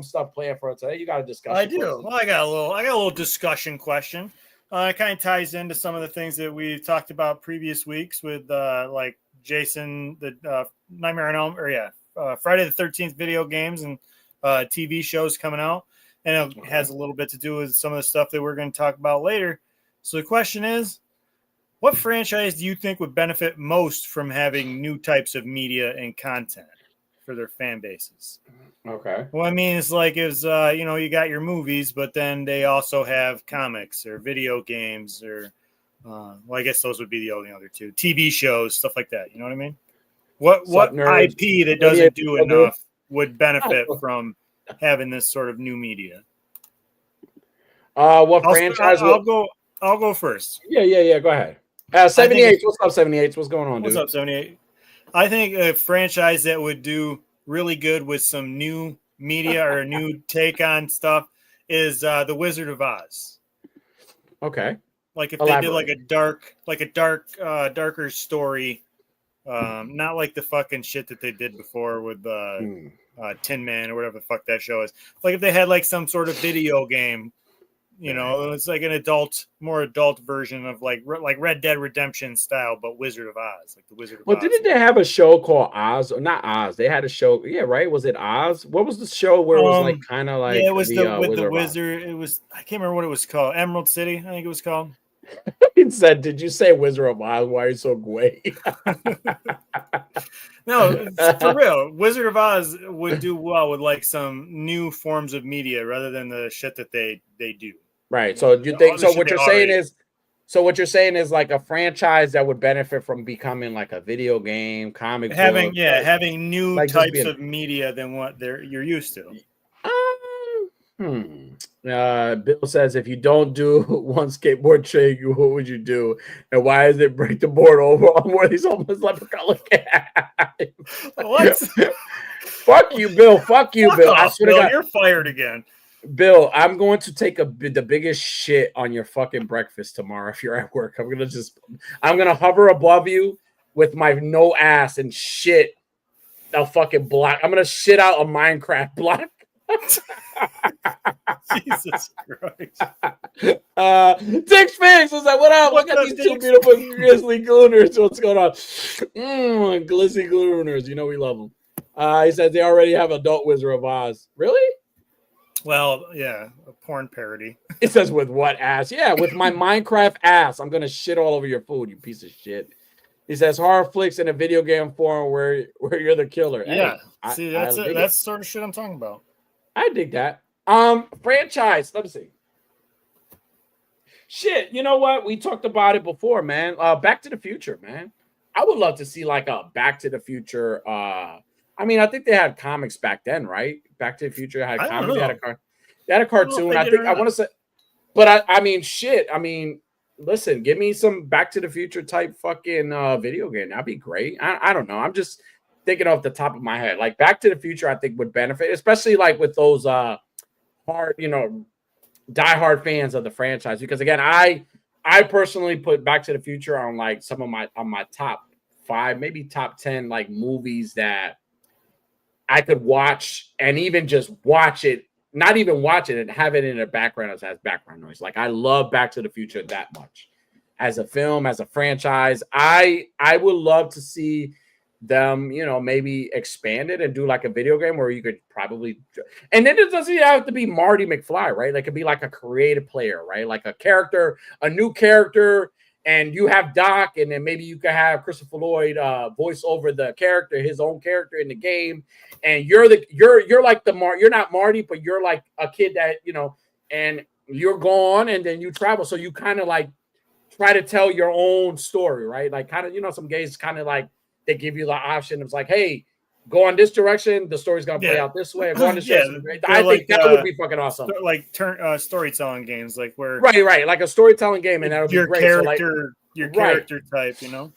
stuff planned for today. You got a discussion. I do. Well, I got a little discussion question. It kind of ties into some of the things that we talked about previous weeks with like Jason, the Nightmare on Elm, or Friday the 13th video games and TV shows coming out. And it has a little bit to do with some of the stuff that we're going to talk about later. So the question is, what franchise do you think would benefit most from having new types of media and content for their fan bases? Okay. Well, I mean, it's like you got your movies, but then they also have comics or video games or, I guess those would be the only other two. TV shows, stuff like that. You know what I mean? What IP that doesn't do enough would benefit from having this sort of new media? What franchise? I'll go first. Yeah. Go ahead. 78. What's up, 78? What's going on, dude? What's up, 78? I think a franchise that would do really good with some new media or a new take on stuff is The Wizard of Oz. Okay. Like if they did like a darker story, not like the fucking shit that they did before with Tin Man or whatever the fuck that show is. Like if they had like some sort of video game, it's like an more adult version of like Red Dead Redemption style, but Wizard of Oz, like the Wizard of Oz. Well, didn't they have a show called Oz? Or not Oz. They had a show. Yeah, right. Was it Oz? What was the show where it was like kind of like? Yeah, it was the Wizard. It was, I can't remember what it was called. Emerald City, I think it was called. He said, "Did you say Wizard of Oz? Why are you so gay?" No, for real. Wizard of Oz would do well with like some new forms of media rather than the shit that they do. Right. So you think so? What you're saying is like a franchise that would benefit from becoming like a video game, comic book, having new like types of media than what you're used to. Bill says, if you don't do one skateboard trick, what would you do? And why is it break the board over on where these homeless leprechaun guys? What? Fuck you, Bill. Fuck you, Bill. I swear to God, you're fired again. Bill, I'm going to take the biggest shit on your fucking breakfast tomorrow if you're at work. I'm gonna hover above you with my no ass and shit a fucking block. I'm gonna shit out a Minecraft block. Jesus Christ. Dick Sphinx was like, what up? Look at these two beautiful grizzly gooners. What's going on? Glizzy gooners. You know we love them. He says they already have adult Wizard of Oz. Really? Well, yeah, a porn parody. It says with what ass? Yeah, with my Minecraft ass. I'm gonna shit all over your food, you piece of shit. He says horror flicks in a video game form where you're the killer. Yeah, see, that's the sort of shit I'm talking about. I dig that. Franchise. Let me see. Shit, you know what? We talked about it before, man. Back to the Future, man. I would love to see like a Back to the Future. I mean, I think they had comics back then, right? Back to the Future had comics. They had a cartoon. I want to say, but I mean, shit. I mean, listen, give me some Back to the Future type fucking video game. That'd be great. I don't know. I'm just thinking off the top of my head. Like Back to the Future, I think would benefit, especially like with those hard, diehard fans of the franchise. Because again, I personally put Back to the Future on like some of my top 5, maybe top 10 like movies that I could watch and even just watch it, not even watch it and have it in the background as background noise. Like I love Back to the Future that much as a film, as a franchise. I would love to see them, maybe expand it and do like a video game where you could probably, and then it doesn't have to be Marty McFly, right? Like it could be like a creative player, right? Like a new character. And you have Doc, and then maybe you could have Christopher Lloyd voice over the character, his own character in the game. And you're like you're not Marty, but you're like a kid that, and you're gone and then you travel. So you kind of like try to tell your own story, right? Like kind of, some gays kind of like they give you the option. It's like, hey, go on this direction, the story's gonna play out this way. Go on this direction. I think that would be fucking awesome. Like storytelling games, like where right, like a storytelling game, and that would be great. Your character type, you know.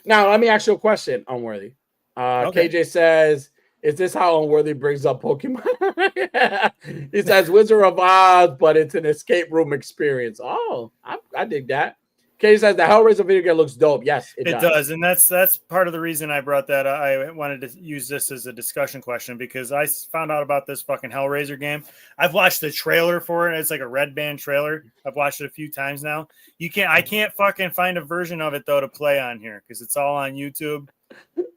Now let me ask you a question, Unworthy. KJ says, "Is this how Unworthy brings up Pokemon?" He says, "Wizard of Oz, but it's an escape room experience." Oh, I dig that. Katie says the Hellraiser video game looks dope. Yes, it does, and that's part of the reason I brought that. I wanted to use this as a discussion question because I found out about this fucking Hellraiser game. I've watched the trailer for it. It's like a Red Band trailer. I've watched it a few times now. I can't fucking find a version of it though to play on here because it's all on YouTube,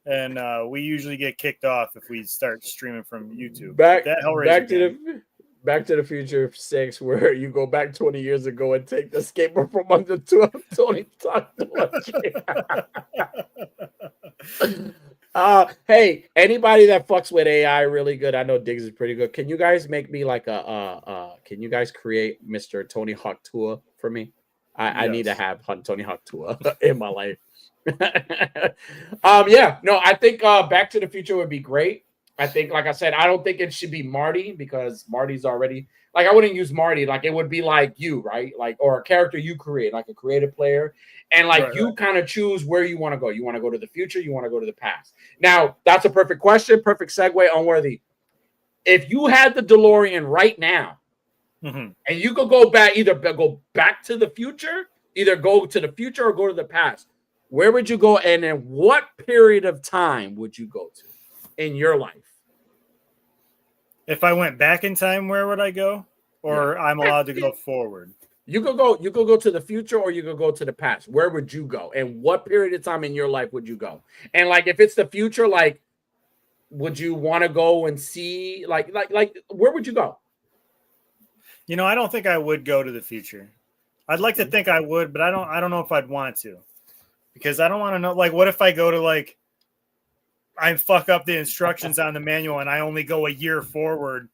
and we usually get kicked off if we start streaming from YouTube. Back to the Future 6, where you go back 20 years ago and take the skateboard from under Tony Stark. Hey, anybody that fucks with AI really good, I know Diggs is pretty good. Can you guys make me like can you guys create Mr. Tony Hawk Tour for me? I need to have Tony Hawk Tour in my life. I think Back to the Future would be great. I think, like I said, I don't think it should be Marty because Marty's already like I wouldn't use Marty. Like it would be like you, right? Like or a character you create, like a creative player, and like you kind of choose where you want to go. You want to go to the future, you want to go to the past. Now that's a perfect question, perfect segue. Unworthy. If you had the DeLorean right now, and you could go back, either go back to the future, either go to the future or go to the past, where would you go, and in what period of time would you go to in your life? If I went back in time, where would I go? Or I'm allowed to go forward? You could go to the future or you could go to the past. Where would you go? And what period of time in your life would you go? And like if it's the future, like would you want to go and see like where would you go? You know, I don't think I would go to the future. I'd like to think I would, but I don't know if I'd want to. Because I don't want to know, like, what if I go to like I fuck up the instructions on the manual and I only go a year forward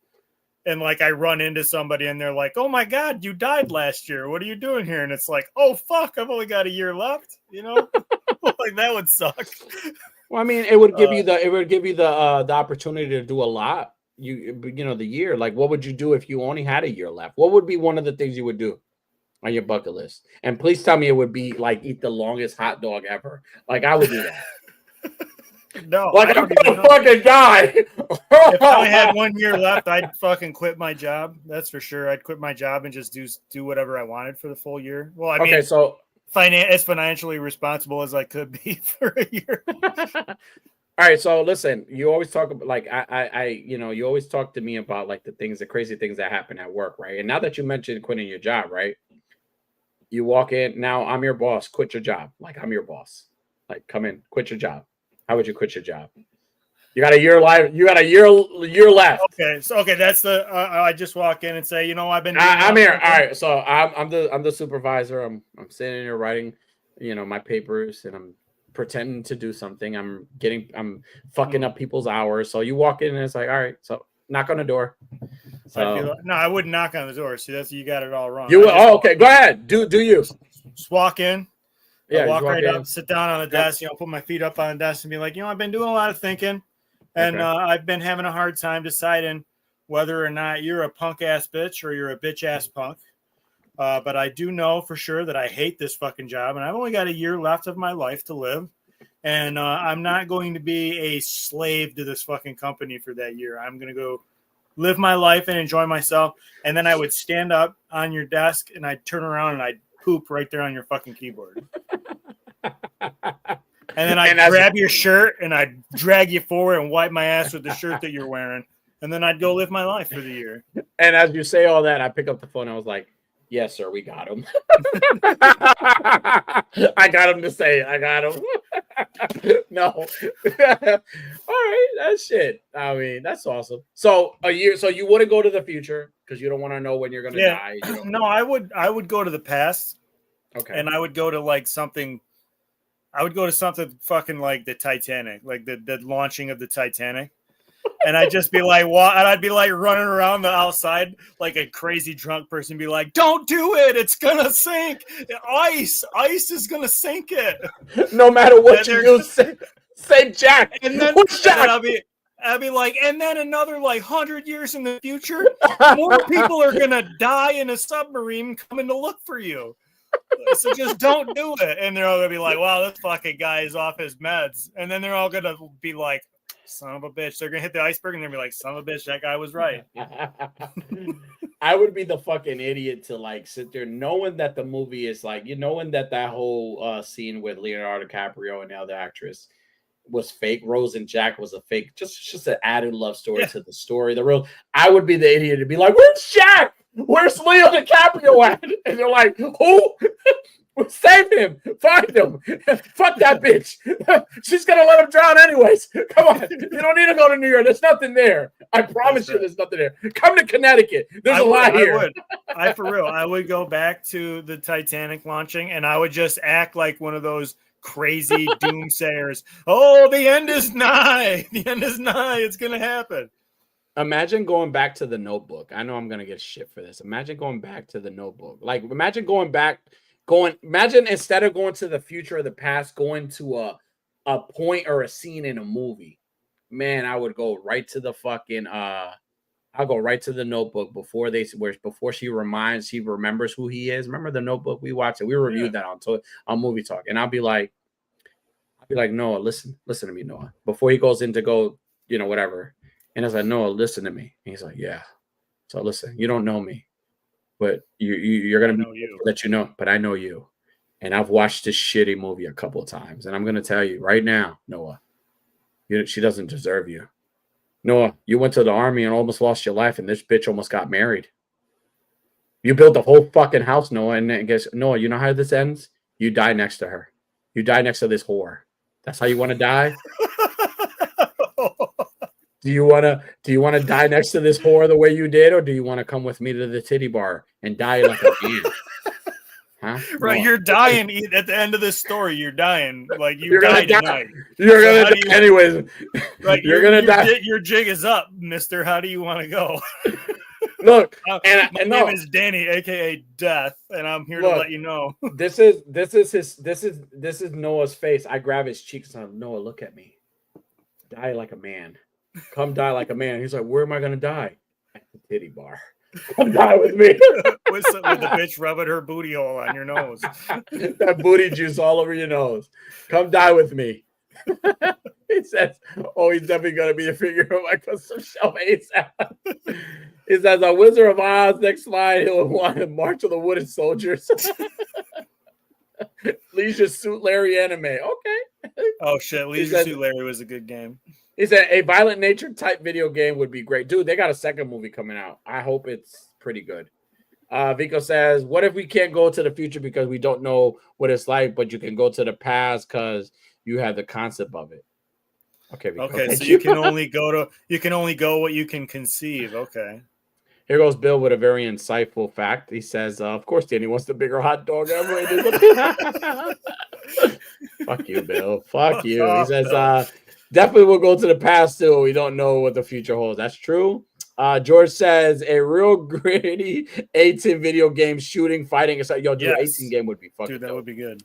and like I run into somebody and they're like, "Oh my God, you died last year. What are you doing here?" And it's like, "Oh fuck, I've only got a year left." You know, like that would suck. Well, I mean, it would give you the opportunity to do a lot. You know, the year. Like, what would you do if you only had a year left? What would be one of the things you would do on your bucket list? And please tell me it would be like eat the longest hot dog ever. Like I would do that. No, like I'm gonna fucking die. If I had 1 year left, I'd fucking quit my job. That's for sure. I'd quit my job and just do whatever I wanted for the full year. Well, I mean, so as financially responsible as I could be for a year. All right, so listen, you always talk about like you always talk to me about like the crazy things that happen at work, right? And now that you mentioned quitting your job, right? You walk in, now I'm your boss, quit your job. Like I'm your boss. Like come in, quit your job. How would you quit your job? You got a year left. Okay, that's the I just walk in and say, you know, I've been I'm here. All right, so I'm the supervisor. I'm sitting here writing, you know, my papers and I'm pretending to do something. I'm fucking up people's hours. So you walk in and it's like, all right, so knock on the door. So no, I wouldn't knock on the door. See, you got it all wrong. You okay, go ahead. Do you just walk in? Yeah, walk right up, sit down on the desk, you know, put my feet up on the desk and be like, you know, I've been doing a lot of thinking and I've been having a hard time deciding whether or not you're a punk ass bitch or you're a bitch ass punk. But I do know for sure that I hate this fucking job and I've only got a year left of my life to live. And I'm not going to be a slave to this fucking company for that year. I'm going to go live my life and enjoy myself. And then I would stand up on your desk and I'd turn around and I'd poop right there on your fucking keyboard. And then I'd grab your shirt and I'd drag you forward and wipe my ass with the shirt that you're wearing. And then I'd go live my life for the year. And as you say all that, I pick up the phone. I was like, yes, sir, we got him. I got him to say it. I got him. No. All right. That's shit. I mean, that's awesome. So a year. So you wouldn't go to the future because you don't want to know when you're going to die. No, I would go to the past. Okay. And I would go to something fucking like the Titanic, like the launching of the Titanic. And I'd just be like, what? And I'd be like running around the outside like a crazy drunk person, be like, don't do it. It's going to sink. Ice is going to sink it. No matter what you do, say Jack. And then, Jack? I'd be like, and then another like 100 years in the future, more people are gonna die in a submarine coming to look for you. So just don't do it. And they're all gonna be like, wow, this fucking guy is off his meds. And then they're all gonna be like, son of a bitch. They're gonna hit the iceberg and they'll be like, son of a bitch, that guy was right. I would be the fucking idiot to like sit there knowing that the movie is like, knowing that whole scene with Leonardo DiCaprio and the other actress was fake. Rose and Jack was a fake, just an added love story to the story. The real, I would be the idiot to be like, where's Jack? Where's Leo DiCaprio at? And they're like, who? Save him, find him. Fuck that bitch. She's gonna let him drown anyways. Come on, you don't need to go to New York. There's nothing there. I promise you, there's nothing there. Come to Connecticut. There's a lot here. For real, I would go back to the Titanic launching, and I would just act like one of those crazy doomsayers. Oh, the end is nigh. The end is nigh. It's gonna happen. Imagine going back to The Notebook. I know I'm gonna get shit for this. Imagine going back to The Notebook. Like, imagine imagine instead of going to the future or the past, going to a point or a scene in a movie. Man, I would go right to the fucking I'll go right to The Notebook before she remembers who he is. Remember The Notebook? We watched it. We reviewed that on Movie Talk. And I'll be like, Noah, listen to me, Noah. Before he goes in to go, whatever. And I was like, Noah, listen to me. And he's like, yeah. So listen, you don't know me. But you're gonna let you know, but I know you, and I've watched this shitty movie a couple of times, and I'm gonna tell you right now, Noah, she doesn't deserve you. Noah, you went to the army and almost lost your life, and this bitch almost got married. You built the whole fucking house, Noah, and then guess Noah, you know how this ends? You die next to her. You die next to this whore. That's how you want to die. Do you want to die next to this whore the way you did, or do you want to come with me to the titty bar and die like a man? Huh? Right, no. You're dying at the end of this story. You're dying like you're gonna die. You're gonna die anyways. Right, you're gonna die. Your jig is up, Mister. How do you want to go? Look, my name is Danny, aka Death, and I'm here to let you know. This is Noah's face. I grab his cheeks and I'm, Noah, look at me. Die like a man. Come die like a man. He's like, where am I going to die? At the titty bar. Come die with me. with the bitch rubbing her booty hole on your nose. That booty juice all over your nose. Come die with me. He says, he's definitely going to be a figure of like some shelf ASAP. He says, a Wizard of Oz, next slide, he'll want to March of the Wooden Soldiers. Leisure Suit Larry anime. Okay. Oh, shit. Leisure Suit Larry was a good game. He said a violent nature type video game would be great. Dude, they got a second movie coming out. I hope it's pretty good. Vico says, what if we can't go to the future because we don't know what it's like, but you can go to the past because you have the concept of it? Okay, Vico. Okay, so you can only go what you can conceive. Okay. Here goes Bill with a very insightful fact. He says, of course, Danny wants the bigger hot dog ever. Fuck you, Bill. Fuck you. He says, definitely we'll go to the past too. We don't know what the future holds. That's true. George says a real gritty 18 video game shooting, fighting. Yo, dude, 18 game would be fucking. Dude, that would be good.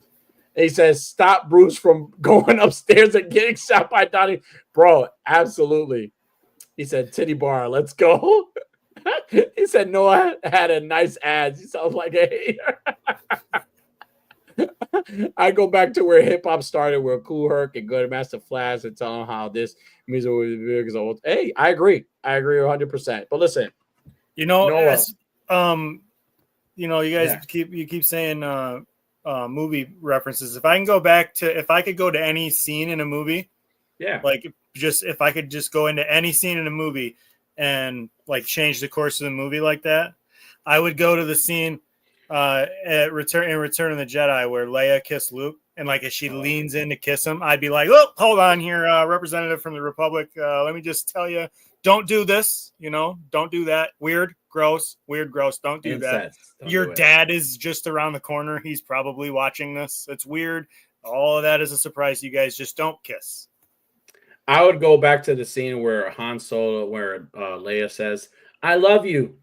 He says, stop Bruce from going upstairs and getting shot by Donnie. Bro, absolutely. He said, titty bar, let's go. He said, Noah had a nice ads. He sounds like a hater. I go back to where hip hop started, where Kool Herc and Grandmaster Flash and tell them how this music was big as old. Hey, I agree 100%. But listen, Noah, you guys keep saying movie references. If I could go to any scene in a movie, if I could just go into any scene in a movie and like change the course of the movie like that, I would go to the scene at Return of the Jedi where Leia kissed Luke, and like as she leans in to kiss him, I'd be like, oh, hold on here, representative from the Republic, let me just tell you, don't do this, don't do that. Weird, gross, don't do that. Your dad is just around the corner. He's probably watching this. It's weird. All of that is a surprise. You guys just don't kiss. I would go back to the scene where Han Solo, where Leia says, I love you.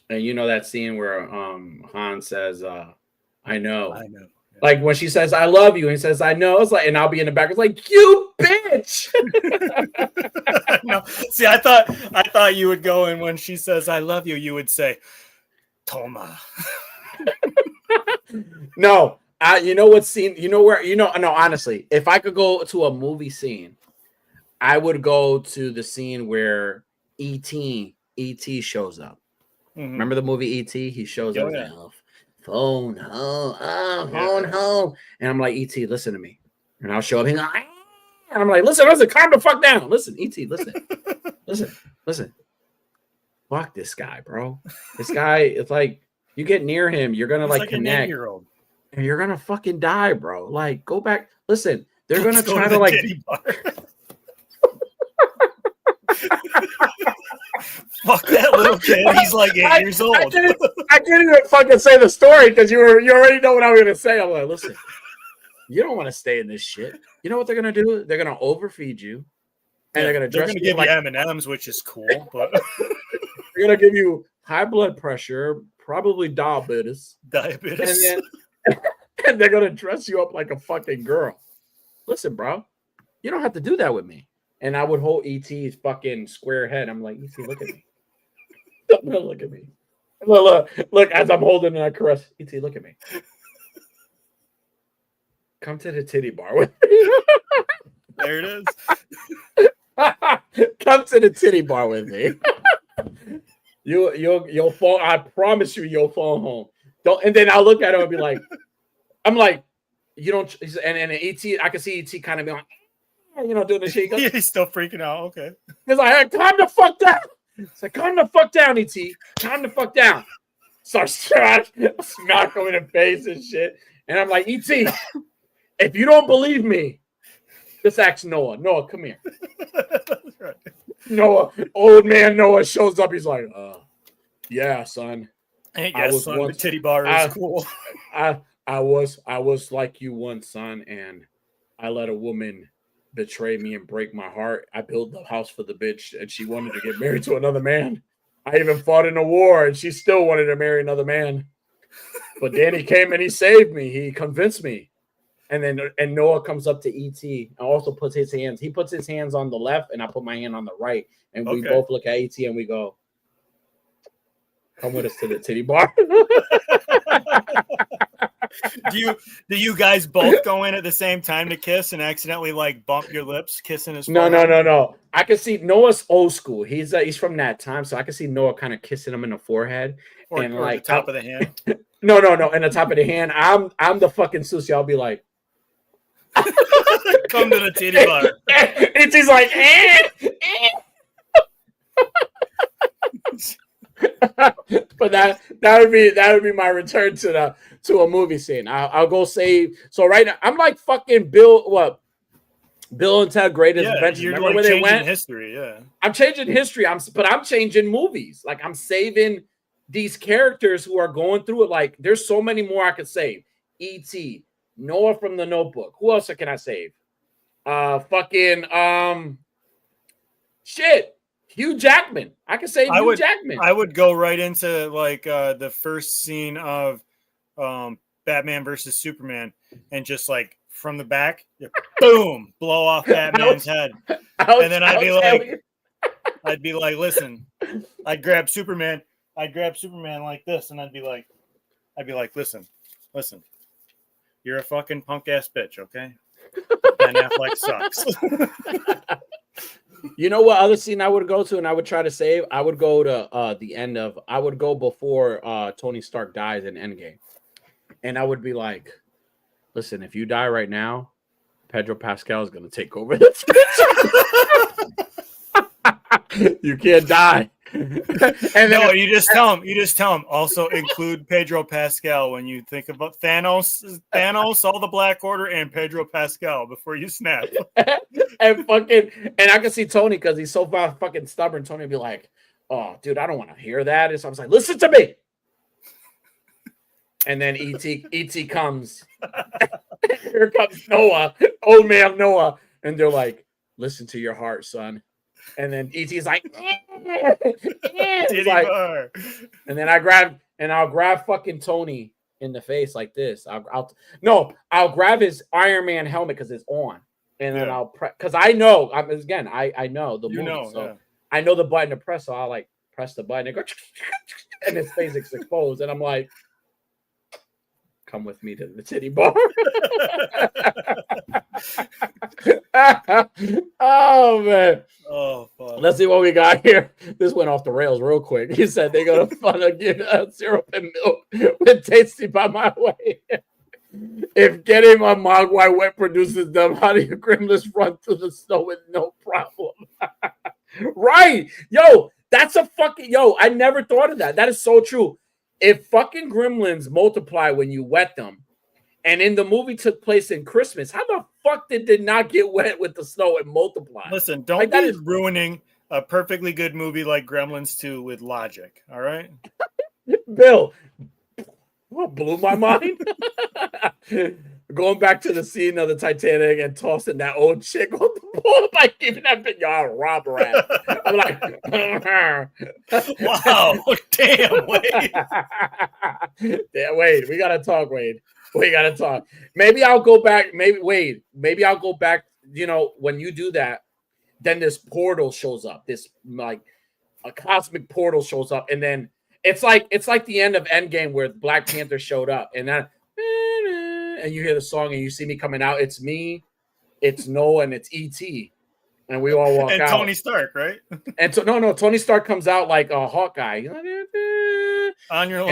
And that scene where Han says, I know. Yeah. Like when she says, I love you, and he says, I know. It's like, and I'll be in the back. It's like, you bitch. No, See, I thought you would go, and when she says "I love you," you would say, "Toma." No, you know what scene? You know where? No. Honestly, if I could go to a movie scene, I would go to the scene where E.T. shows up. Mm-hmm. Remember the movie E.T.? He shows up. Yeah. Like, phone home, phone home, and I'm like, E.T., listen to me, and I'll show up. He's like, and I'm like, listen, calm the fuck down. Listen, E.T., listen. Fuck this guy, bro. This guy, it's like you get near him, you're gonna like connect, and you're gonna fucking die, bro. Like, go back. Listen, they're gonna try to like. Fuck that little kid. He's like 8 years old. I can't even fucking say the story because you already know what I'm gonna say. I'm like, listen, you don't want to stay in this shit. You know what they're gonna do? They're gonna overfeed you, and they're gonna give you M&Ms, which is cool, but they're gonna give you high blood pressure, probably diabetes, and they're gonna dress you up like a fucking girl. Listen, bro, you don't have to do that with me. And I would hold E.T.'s fucking square head. I'm like, E.T., look at me. Look at me. Look, as I'm holding and I caress. E.T., look at me. Come to the titty bar with me. There it is. Come to the titty bar with me. You'll fall. I promise you'll fall home. Don't. And then I'll look at him and be like, I'm like, you don't. And E.T., I can see E.T. kind of be like, doing the shit. Yeah, he's still freaking out. Okay. He's like, hey, calm the fuck down. It's like, calm the fuck down, E.T. Calm the fuck down. Starts smack him in the face and shit. And I'm like, E.T., if you don't believe me, just ask Noah. Noah, come here. That's right. Noah, old man Noah shows up. He's like, yeah, son. Hey, yes, son, the titty bar is cool. I was like you once, son, and I let a woman betray me and break my heart. I built the house for the bitch, and she wanted to get married to another man. I even fought in a war, and she still wanted to marry another man. But then he came and he saved me. He convinced me. And Noah comes up to E.T. and also puts his hands. He puts his hands on the left, and I put my hand on the right. And we both look at E.T. and we go, come with us to the titty bar. Do you guys both go in at the same time to kiss and accidentally like bump your lips kissing his forehead? No. I can see Noah's old school. He's from that time, so I can see Noah kind of kissing him in the forehead or like the top of the hand. No, in the top of the hand. I'm the fucking Susie. I'll be like, come to the titty bar. It's he's like, But that would be my return to a movie scene. I'll go save. So right now I'm like fucking Bill and Ted Greatest Adventures. You're Remember like where they went? History, yeah. I'm changing history. I'm changing movies. Like I'm saving these characters who are going through it. Like there's so many more I could save. E.T., Noah from the Notebook. Who else can I save? Shit. Hugh Jackman. I can say Hugh Jackman. I would go right into like the first scene of Batman versus Superman and just like from the back, boom, blow off Batman's head. And then I'd be like, listen, I'd grab Superman like this, and I'd be like, listen, you're a fucking punk ass bitch, okay? Ben Affleck sucks. You know what other scene I would go to and I would try to save? I would go to the end of. I would go before Tony Stark dies in Endgame, and I would be like, "Listen, if you die right now, Pedro Pascal is going to take over this. You can't die." And no, you just tell him. Also include Pedro Pascal when you think about Thanos, all the Black Order, and Pedro Pascal before you snap. and I can see Tony because he's so fucking stubborn. Tony would be like, "Oh, dude, I don't want to hear that." And so I was like, "Listen to me." And then E.T. comes. Here comes Noah, old man Noah, and they're like, "Listen to your heart, son." And then E.T.'s like, and then I'll grab fucking Tony in the face like this. I'll grab his Iron Man helmet because it's on, and then I'll press because I know I know the movie, so I know the button to press. So I'll like press the button and go, and his face is exposed, and I'm like, "Come with me to the titty bar." Oh man. Oh fuck. Let's see what we got here. This went off the rails real quick. He said they're gonna fun get syrup and milk with Tasty by my way. If getting a Mogwai wet produces them, how do you gremlins run through the snow with no problem? Right. Yo, that's a fucking I never thought of that. That is so true. If fucking gremlins multiply when you wet them, and in the movie took place in Christmas, how the fuck did not get wet with the snow and multiply? Listen, don't be ruining a perfectly good movie like Gremlins 2 with logic, all right? Bill, what blew my mind? Going back to the scene of the Titanic and tossing that old chick on the board, like giving that bitch y'all rob rat. I'm like, wow, damn, Wade. Yeah, Wade, we gotta talk, Wade. We gotta talk. Maybe I'll go back. Maybe I'll go back. You know, when you do that, then this portal shows up. This like a cosmic portal shows up, and then it's like the end of Endgame where Black Panther showed up, and then and you hear the song and you see me coming out. It's me, it's Noah, and it's E.T. And we all walk and out. Tony Stark, right? And so no, Tony Stark comes out like a Hawkeye. On your lap.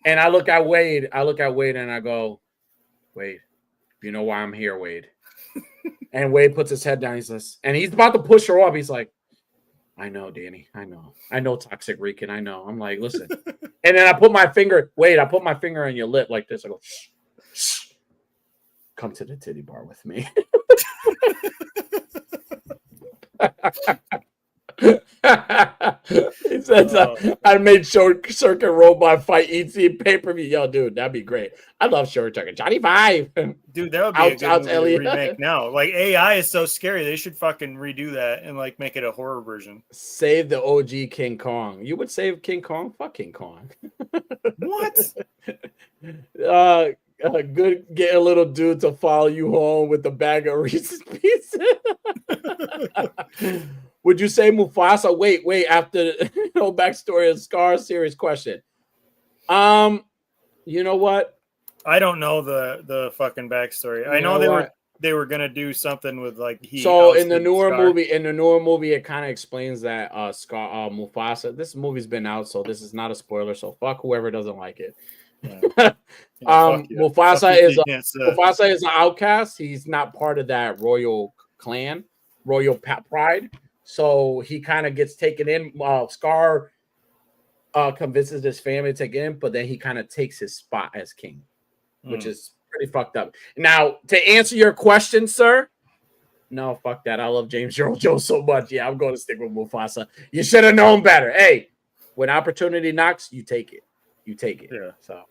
And I look at Wade. And I go, Wade, you know why I'm here, Wade. And Wade puts his head down. He says, and he's about to push her off. He's like, I know, Danny. I know, Toxic Rican. I know. I'm like, listen. And then I put my finger on your lip like this. I go, shh, shh. Come to the titty bar with me. He says, I made Circuit Robot fight ET pay-per-view. Yo, dude, that'd be great. I love Circuit. Johnny Five. Dude, that would be a good movie to remake now. Like, AI is so scary. They should fucking redo that and like make it a horror version. Save the OG King Kong. You would save King Kong? Fuck King Kong. What? Good get a little dude to follow you home with a bag of Reese's Pieces. Would you say Mufasa? Wait. After backstory of Scar series question. You know what? I don't know the fucking backstory. I know they were gonna do something with like in the newer movie, it kind of explains that Mufasa. This movie's been out, so this is not a spoiler. So fuck whoever doesn't like it. Yeah. Mufasa is an outcast. He's not part of that royal clan, royal pride. So he kind of gets taken in. Scar convinces his family to take him, but then he kind of takes his spot as king, which is pretty fucked up. Now, to answer your question, sir, no, fuck that. I love James Earl Jones so much. Yeah, I'm going to stick with Mufasa. You should have known better. Hey, when opportunity knocks, you take it. You take it. Yeah. So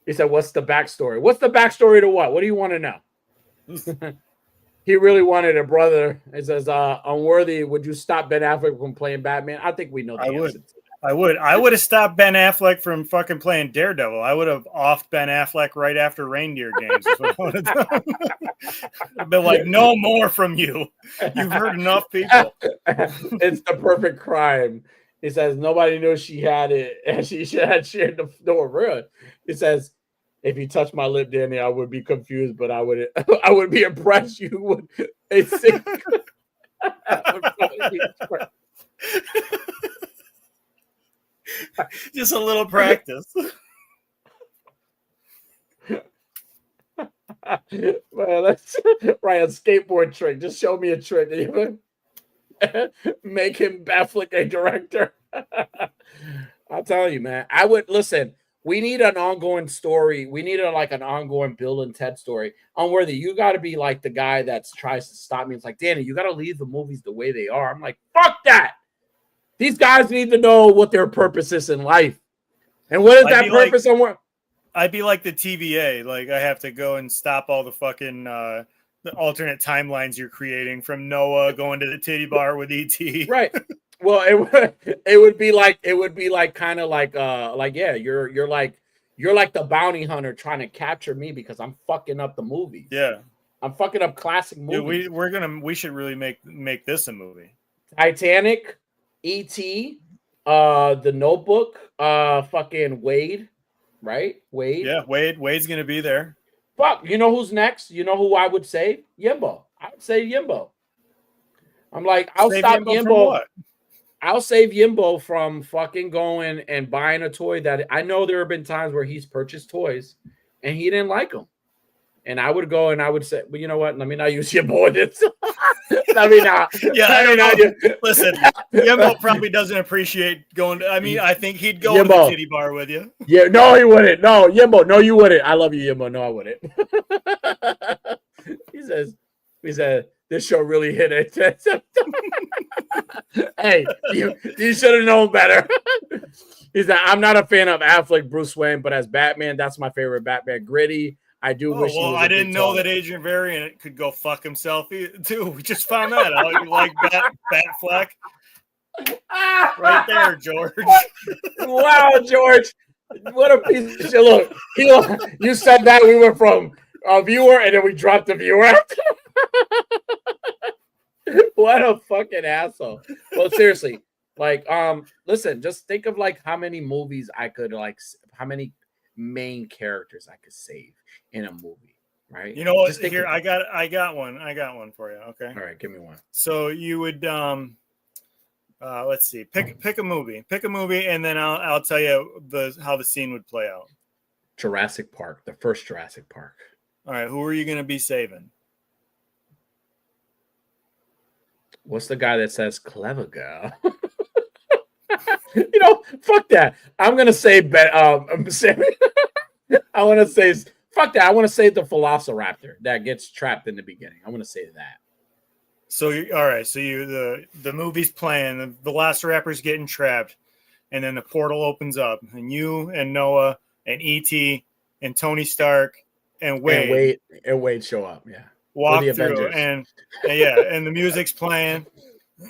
he said, what's the backstory? What's the backstory to what? What do you want to know? He really wanted a brother. It says, unworthy. Would you stop Ben Affleck from playing Batman? I think we know the answer to that. I would have stopped Ben Affleck from fucking playing Daredevil. I would have offed Ben Affleck right after Reindeer Games. Is what I would have done. I've been like, no more from you. You've hurt enough people. It's the perfect crime. He says nobody knew she had it, and she had shared the door. Real. He says, if you touch my lip, Danny, I would be confused, but I would be impressed. You would. Just a little practice. Man, that's right. A skateboard trick. Just show me a trick. Make him Affleck a director. I'll tell you, man. I would listen. We need an ongoing story. We need an ongoing Bill and Ted story. Unworthy, you got to be like the guy that tries to stop me. It's like, Danny, you got to leave the movies the way they are. I'm like, fuck that. These guys need to know what their purpose is in life. And what is that purpose? I'd be like the TVA. Like, I have to go and stop all the fucking the alternate timelines you're creating from Noah going to the titty bar with ET. Right. Well, it would be like kind of like yeah, you're like the bounty hunter trying to capture me because I'm fucking up the movie. Yeah. I'm fucking up classic movies. Dude, we should really make this a movie. Titanic, E.T., The Notebook, fucking Wade, right? Wade. Yeah, Wade's gonna be there. Fuck, you know who's next? You know who I would save? Yimbo. I would say Yimbo. I'm like, I'll Save stop Yimbo from Yimbo. what? I'll save Yimbo from fucking going and buying a toy that I know there have been times where he's purchased toys and he didn't like them. And I would go and I would say, well, you know what? Let me not use Yimbo in this. Let me not. Yeah, I don't know. Listen, Yimbo probably doesn't appreciate going to, I mean, I think he'd go to the titty bar with you. Yeah, no, he wouldn't. No, Yimbo, no, you wouldn't. I love you, Yimbo. No, I wouldn't. he said, this show really hit it. Hey, you should have known better. He said, I'm not a fan of Affleck, Bruce Wayne, but as Batman, that's my favorite Batman. Gritty. I do wish. Well, I didn't know that Adrian Variant could go fuck himself too. We just found that out. You like Batfleck? Right there, George. Wow, George. What a piece of shit. Look, you said that we went from a viewer and then we dropped the viewer. What a fucking asshole. Well, seriously, like, listen, just think of like how many movies I could how many main characters I could save in a movie, right? You know what? Here, I got one for you. Okay. All right, give me one. So you would let's see, pick a movie, and then I'll tell you how the scene would play out. Jurassic Park, the first Jurassic Park. All right, who are you gonna be saving? What's the guy that says clever girl? You know, fuck that. I'm gonna say I want to say fuck that. I want to say the Velociraptor that gets trapped in the beginning. I want to say that. So all right. So the movie's playing. The Velociraptor's getting trapped, and then the portal opens up, and you and Noah and E.T. and Tony Stark and Wade show up. Yeah, walk through, Avengers. and the music's playing.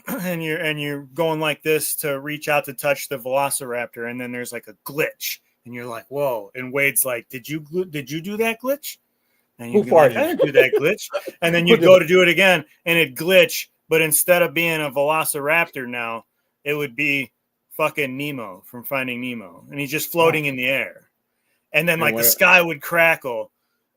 And you're going like this to reach out to touch the Velociraptor, and then there's like a glitch, and you're like, "Whoa!" And Wade's like, "Did you do that glitch?" And you like, "I didn't do that glitch." And then you go to do it again, and it glitch, but instead of being a Velociraptor now, it would be fucking Nemo from Finding Nemo, and he's just floating in the air. And then like the sky would crackle,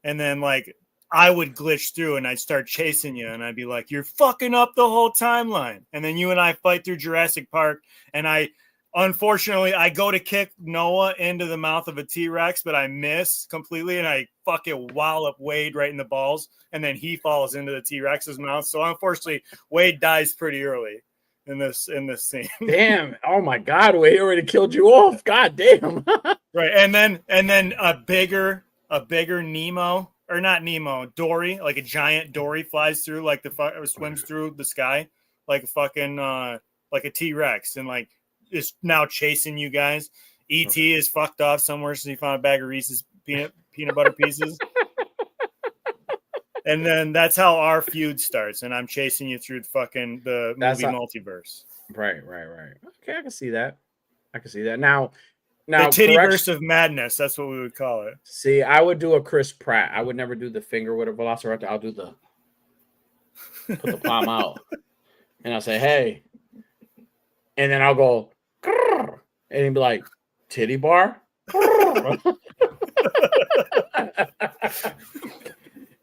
and then like I would glitch through and I'd start chasing you and I'd be like, you're fucking up the whole timeline. And then you and I fight through Jurassic Park. And unfortunately, I go to kick Noah into the mouth of a T-Rex, but I miss completely. And I fucking wallop Wade right in the balls. And then he falls into the T-Rex's mouth. So unfortunately, Wade dies pretty early in this scene. Damn. Oh my God. Wade already killed you off. God damn. Right. And then a bigger Nemo. Or not Nemo, Dory, like a giant Dory flies through, like swims through the sky, like a fucking like a T-Rex, and like is now chasing you guys. E.T. is fucked off somewhere, so he found a bag of Reese's peanut butter pieces. And then that's how our feud starts, and I'm chasing you through the movie multiverse. Right. Okay, I can see that. Now, the tittyverse of madness. That's what we would call it. See, I would do a Chris Pratt. I would never do the finger with a Velociraptor. I'll do put the palm out, and I'll say, "Hey," and then I'll go, and he'd be like, "Titty bar."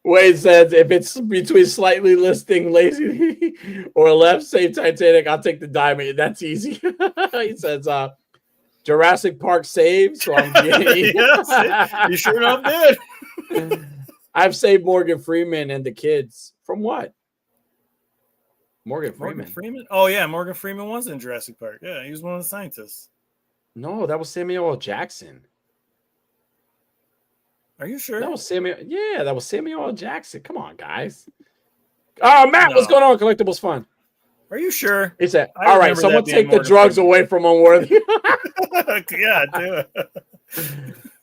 Wade says, "If it's between slightly listing lazy or left, save Titanic. I'll take the diamond. That's easy." He says, Jurassic Park saved, so I'm getting. Yes, you sure enough did. I've saved Morgan Freeman and the kids from what? Morgan Freeman. Oh yeah, Morgan Freeman was in Jurassic Park. Yeah, he was one of the scientists. No, that was Samuel L. Jackson. Are you sure? That was Samuel. Yeah, that was Samuel L. Jackson. Come on, guys. Oh, Matt, what's going on? Collectibles Fun. Are you sure? He said, all right, someone take the drugs away from Unworthy. Yeah, do it.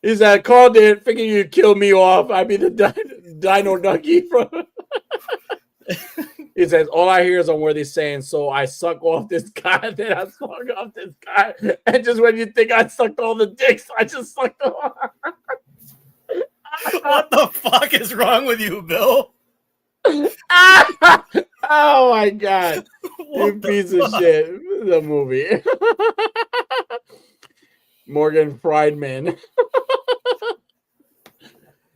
He said, called in, figure you'd kill me off. I'd be the Dino Nuggie from. He says, all I hear is Unworthy saying, so I suck off this guy, then I suck off this guy. And just when you think I sucked all the dicks, I just sucked off. What the fuck is wrong with you, Bill? Oh my god. You piece of shit. The movie. Morgan Friedman.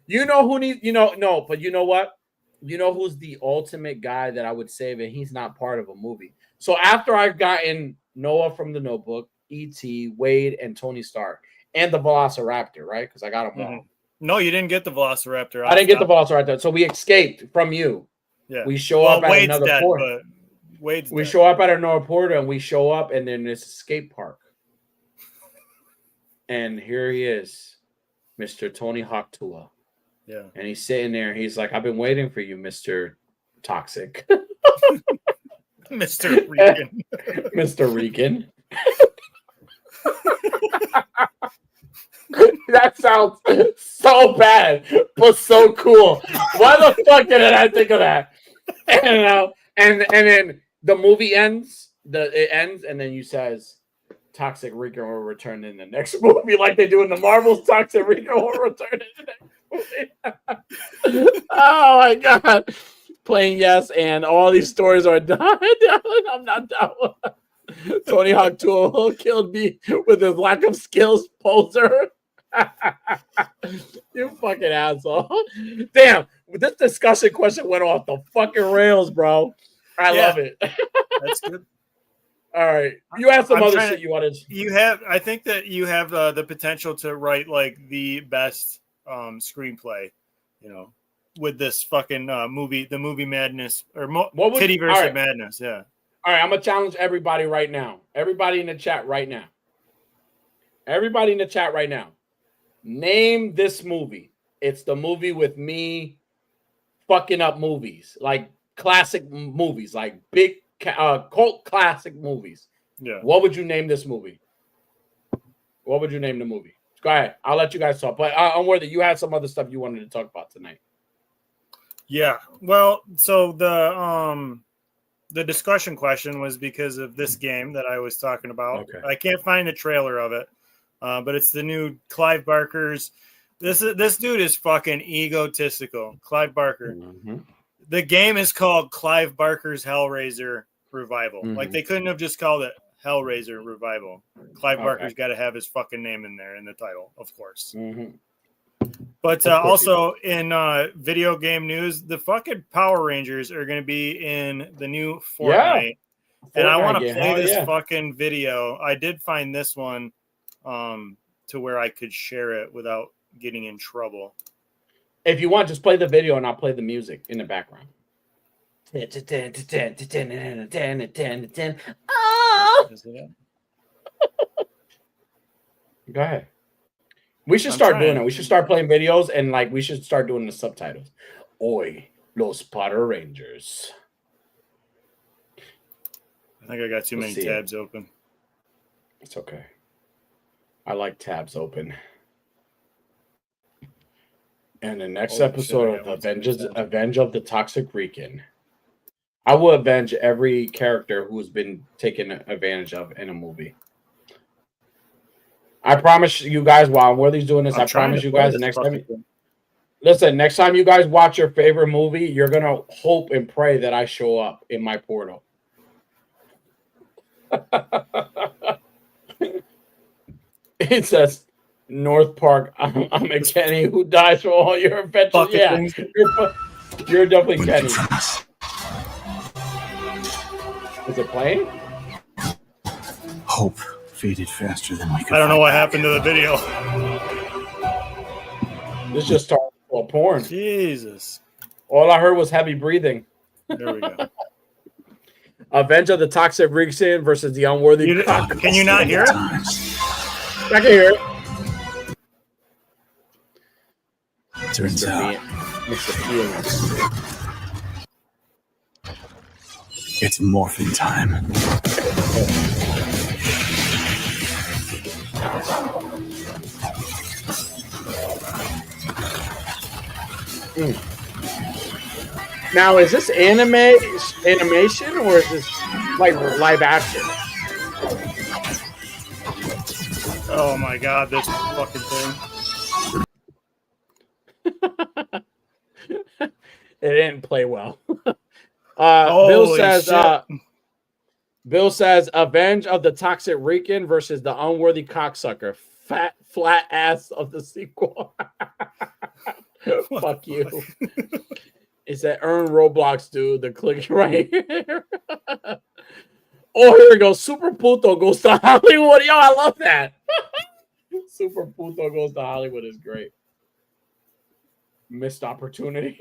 You know who needs, no, but you know what? You know who's the ultimate guy that I would save, and he's not part of a movie. So after I've gotten Noah from The Notebook, E.T., Wade, and Tony Stark, and the Velociraptor, right? Because I got them all. No, you didn't get the Velociraptor. I didn't get the Velociraptor. So we escaped from you. Yeah. We show up at Wade's another dead, port. but Wade's We dead. show up at another portal, and we show up, and then this skate park. And here he is, Mr. Tony Hawk Tua. Yeah. And he's sitting there. He's like, I've been waiting for you, Mr. Toxic. Mr. Regan. Mr. Regan. That sounds so bad, but so cool. Why the fuck did I think of that? And then the movie ends. It ends, and then you says, Toxic Regan will return in the next movie, like they do in the Marvels. Toxic Regan will return in the next movie. Oh my god! Playing yes, and all these stories are done. I'm not done. Tony Hawk 2 killed me with his lack of skills, poser. You fucking asshole. Damn, this discussion question went off the fucking rails, bro. I love it. That's good. All right. You have some other shit you wanted. I think that you have the potential to write like the best screenplay, with this fucking movie, the movie Madness or Tittyverse of Madness. Yeah. All right. I'm going to challenge everybody right now. Everybody in the chat right now. Everybody in the chat right now. Name this movie. It's the movie with me fucking up movies, like classic movies, like big cult classic movies. Yeah. What would you name this movie? What would you name the movie? Go ahead. I'll let you guys talk. But I'm worried that you had some other stuff you wanted to talk about tonight. Yeah. Well, so the discussion question was because of this game that I was talking about. Okay. I can't find the trailer of it, but it's the new Clive Barker's. This dude is fucking egotistical. Clive Barker. Mm-hmm. The game is called Clive Barker's Hellraiser Revival. Mm-hmm. Like they couldn't have just called it Hellraiser Revival. Clive Barker's got to have his fucking name in there in the title, of course. Mm-hmm. But also in video game news, the fucking Power Rangers are going to be in the new Fortnite. And I want to play this fucking video. I did find this one to where I could share it without getting in trouble. If you want, just play the video and I'll play the music in the background. Oh! Go ahead. We should start doing it. We should start playing videos and we should start doing the subtitles. Oi, los Power Rangers. I think I got too many tabs open. It's okay. I like tabs open. And the next episode of Avenge of the Toxic Regan. I will avenge every character who's been taken advantage of in a movie. I promise you guys, while Worthy's doing this, I promise you guys the next time. Listen, next time you guys watch your favorite movie, you're going to hope and pray that I show up in my portal. It says, North Park, I'm a Kenny who dies for all your adventures. Yeah, you're definitely Kenny. Is it playing? Hope faded faster than we could. I don't know what happened to the video. This just started a porn. Jesus. All I heard was heavy breathing. There we go. Avenge of the Toxic Regan versus the Unworthy. Can you not hear it? I can hear it. Turns out it's morphin' time. Now, is this animation or is this like live action? Oh my god, this fucking thing. It didn't play well. Bill Holy says. shit. Bill says, "Avenge of the Toxic Rican versus the unworthy cocksucker, fat flat ass of the sequel." Fuck you. It's that earn Roblox, dude. The click right here. Oh, here we go. Super Puto goes to Hollywood. Yo, I love that. Super Puto goes to Hollywood is great. Missed opportunity.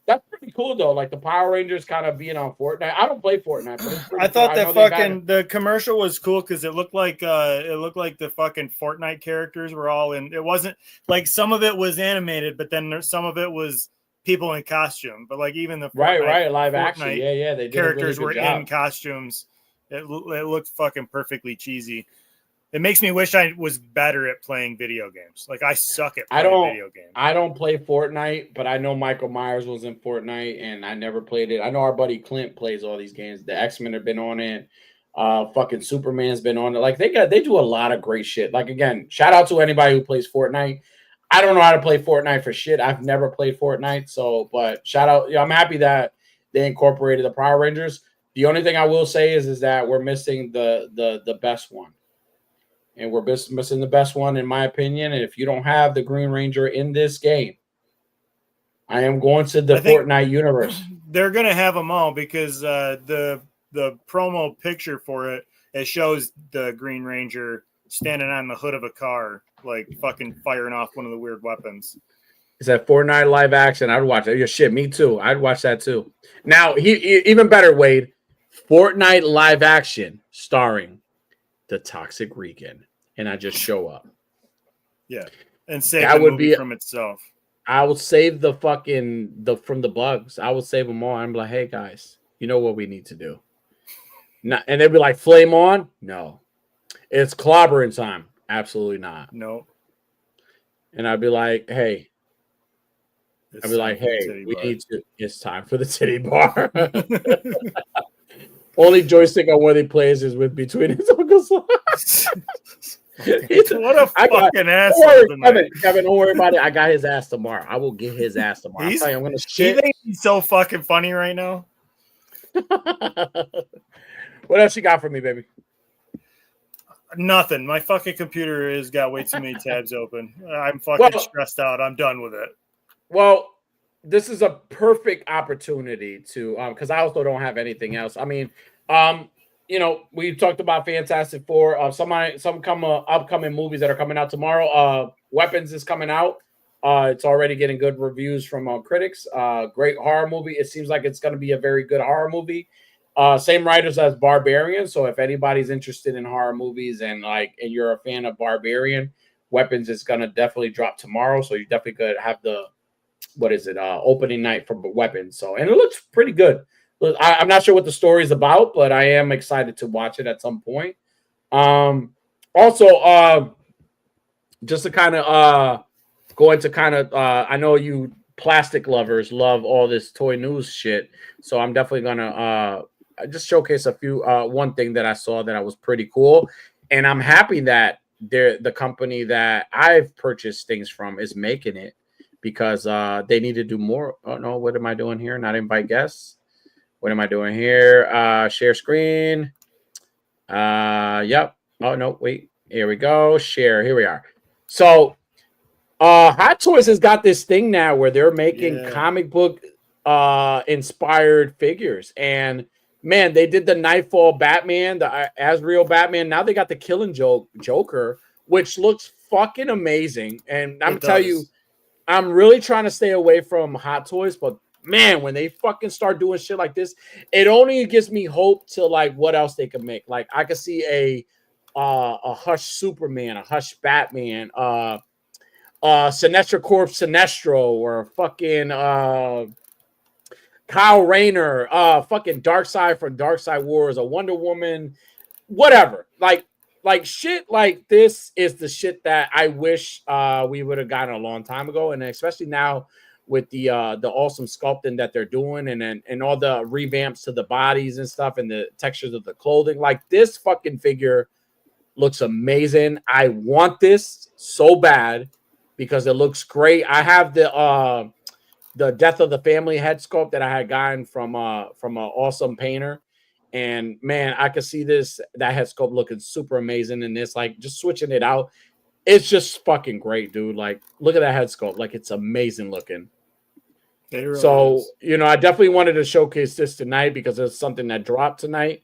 That's pretty cool though. Like the Power Rangers kind of being on Fortnite. I don't play Fortnite, but it's pretty I thought cool. that the commercial was cool because it looked like the fucking Fortnite characters were all in. It wasn't like some of it was animated, but then some of it was people in costume. But like even the right live Fortnite action, yeah, they did characters a really good were job. in costumes. It looked fucking perfectly cheesy. It makes me wish I was better at playing video games. Like I suck at playing video games. I don't play Fortnite, but I know Michael Myers was in Fortnite, and I never played it. I know our buddy Clint plays all these games. The X-Men have been on it. Fucking Superman's been on it. Like they do a lot of great shit. Like again, shout out to anybody who plays Fortnite. I don't know how to play Fortnite for shit. I've never played Fortnite, so but shout out. Yeah, I'm happy that they incorporated the Power Rangers. The only thing I will say is that we're missing the best one. And we're missing the best one, in my opinion. And if you don't have the Green Ranger in this game, I am going to the Fortnite universe. They're going to have them all because the promo picture for it shows the Green Ranger standing on the hood of a car, like fucking firing off one of the weird weapons. Is that Fortnite live action? I'd watch that. Yeah, shit, me too. I'd watch that too. Now, he even better, Wade. Fortnite live action starring the Toxic Rican. And I just show up. Yeah. And save that the movie from itself. I would save the fucking from the bugs. I would save them all. I'm like, hey guys, you know what we need to do? And they'd be like, flame on? No. It's clobbering time. Absolutely not. No. And I'd be like, hey. We need to. It's time for the titty bar. Only joystick on where he plays is with between his uncles. What a fucking asshole! Kevin, don't worry about it. I got his ass tomorrow. I will get his ass tomorrow. I'm gonna shit. You think he's so fucking funny right now? What else you got for me, baby? Nothing. My fucking computer has got way too many tabs open. I'm fucking stressed out. I'm done with it. Well, this is a perfect opportunity to because I also don't have anything else. I mean, we talked about Fantastic Four. Some upcoming movies that are coming out tomorrow. Weapons is coming out. It's already getting good reviews from critics. Great horror movie. It seems like it's going to be a very good horror movie. Same writers as Barbarian. So if anybody's interested in horror movies and you're a fan of Barbarian, Weapons is going to definitely drop tomorrow. So you definitely could have the opening night for Weapons. So and it looks pretty good. I'm not sure what the story is about, but I am excited to watch it at some point. Also, just to kind of go into I know you plastic lovers love all this toy news shit, so I'm definitely gonna just showcase a few. One thing that I saw that was pretty cool, and I'm happy that the company that I've purchased things from is making it because they need to do more. Oh no, what am I doing here? Not invite guests. What am I doing here? Share screen. Yep. Oh, no, wait. Here we go. Share. Here we are. So Hot Toys has got this thing now where they're making comic book inspired figures. And, man, they did the Nightfall Batman, the Azrael Batman. Now they got the Killing Joker, which looks fucking amazing. And I'm telling you, I'm really trying to stay away from Hot Toys, but man, when they fucking start doing shit like this, it only gives me hope to what else they can make. Like I could see a Hush Superman, a Hush Batman, Sinestro Corp Sinestro, or fucking Kyle Rayner, fucking Darkseid from Darkseid Wars, a Wonder Woman, whatever. Like shit like this is the shit that I wish we would have gotten a long time ago, and especially now with the awesome sculpting that they're doing and all the revamps to the bodies and stuff and the textures of the clothing. Like this fucking figure looks amazing. I want this so bad because it looks great. I have the the Death of the Family head sculpt that I had gotten from an awesome painter. And man, I could see that head sculpt looking super amazing. And it's like just switching it out. It's just fucking great, dude. Like, look at that head sculpt. Like, it's amazing looking. It really So, is. you know, I definitely wanted to showcase this tonight because it's something that dropped tonight.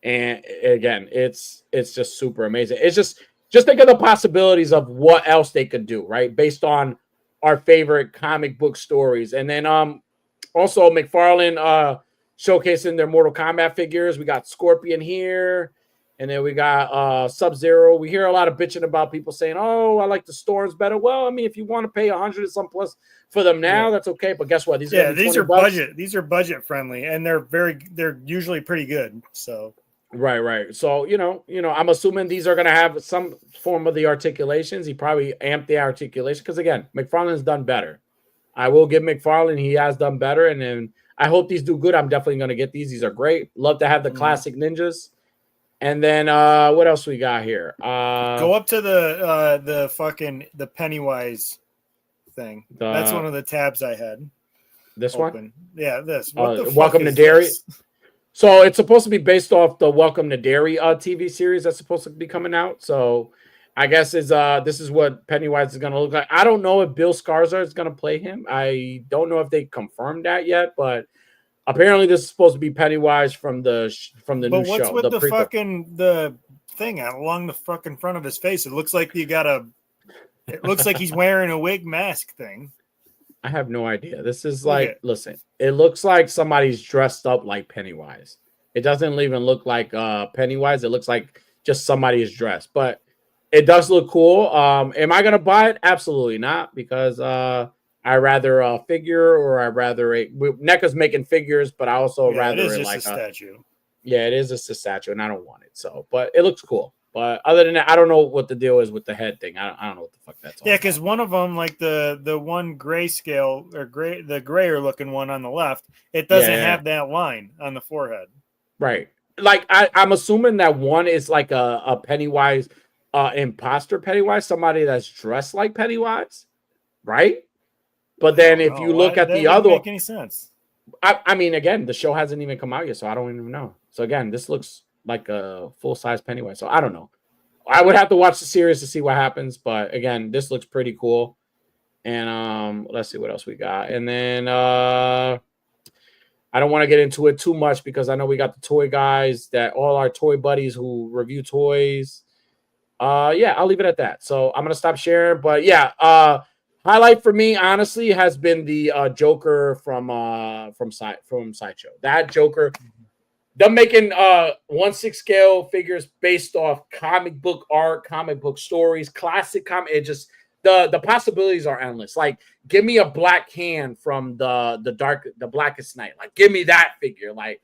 And again, it's just super amazing. It's just think of the possibilities of what else they could do, right? Based on our favorite comic book stories. And then also McFarlane showcasing their Mortal Kombat figures. We got Scorpion here, and then we got Sub-Zero. We hear a lot of bitching about people saying, "Oh, I like the Storms better." Well, I mean, if you want to pay 100 and some plus for them now, that's okay. But guess what? These are budget. These are budget friendly, and they're usually pretty good. So right. So you know, I'm assuming these are gonna have some form of the articulations. He probably amped the articulation because again, McFarlane's done better. I will give McFarlane; he has done better, and then I hope these do good. I'm definitely gonna get these. These are great. Love to have the classic ninjas. And then what else we got here? Go up to the Pennywise thing. That's one of the tabs I had. This open. one? Yeah, this. What the fuck Welcome to Derry. So it's supposed to be based off the Welcome to Derry TV series that's supposed to be coming out. So I guess this is what Pennywise is gonna look like. I don't know if Bill Skarsgård is gonna play him. I don't know if they confirmed that yet, but apparently, this is supposed to be Pennywise from the new show. But what's with the fucking the thing along the fucking front of his face? It looks like it looks like he's wearing a wig mask thing. I have no idea. This is like, listen, it looks like somebody's dressed up like Pennywise. It doesn't even look like Pennywise. It looks like just somebody is dressed, but it does look cool. Am I gonna buy it? Absolutely not, because I rather a figure, or I rather NECA's making figures, but I also rather it is it just like a statue. Yeah, it is just a statue, and I don't want it. So, but it looks cool. But other than that, I don't know what the deal is with the head thing. I don't know what the fuck that's all. Yeah, because one of them, like the one grayscale or the grayer looking one on the left, it doesn't have that line on the forehead. Right. Like I'm assuming that one is like a Pennywise, imposter Pennywise, somebody that's dressed like Pennywise, right? But then if you look at the other, make any sense? I mean, again, the show hasn't even come out yet, so I don't even know. So again, this looks like a full-size Pennywise. So I don't know. I would have to watch the series to see what happens, but again, this looks pretty cool. And let's see what else we got. And then I don't want to get into it too much because I know we got the toy guys, that all our toy buddies who review toys. Yeah, I'll leave it at that. So I'm gonna stop sharing. But yeah, highlight for me, honestly, has been the Joker from Sideshow. That Joker, them making 1/6 scale figures based off comic book art, comic book stories, classic comic. It just the possibilities are endless. Like, give me a Black Hand from the Blackest Night. Like, give me that figure. Like,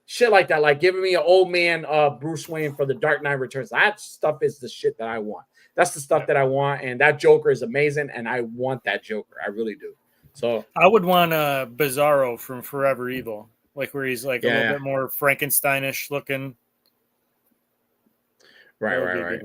shit like that. Like, giving me an old man Bruce Wayne for the Dark Knight Returns. That stuff is the shit that I want. That's the stuff that I want, and that Joker is amazing, and I want that Joker. I really do. So I would want a Bizarro from Forever Evil, like where he's like a little bit more Frankensteinish looking. Right.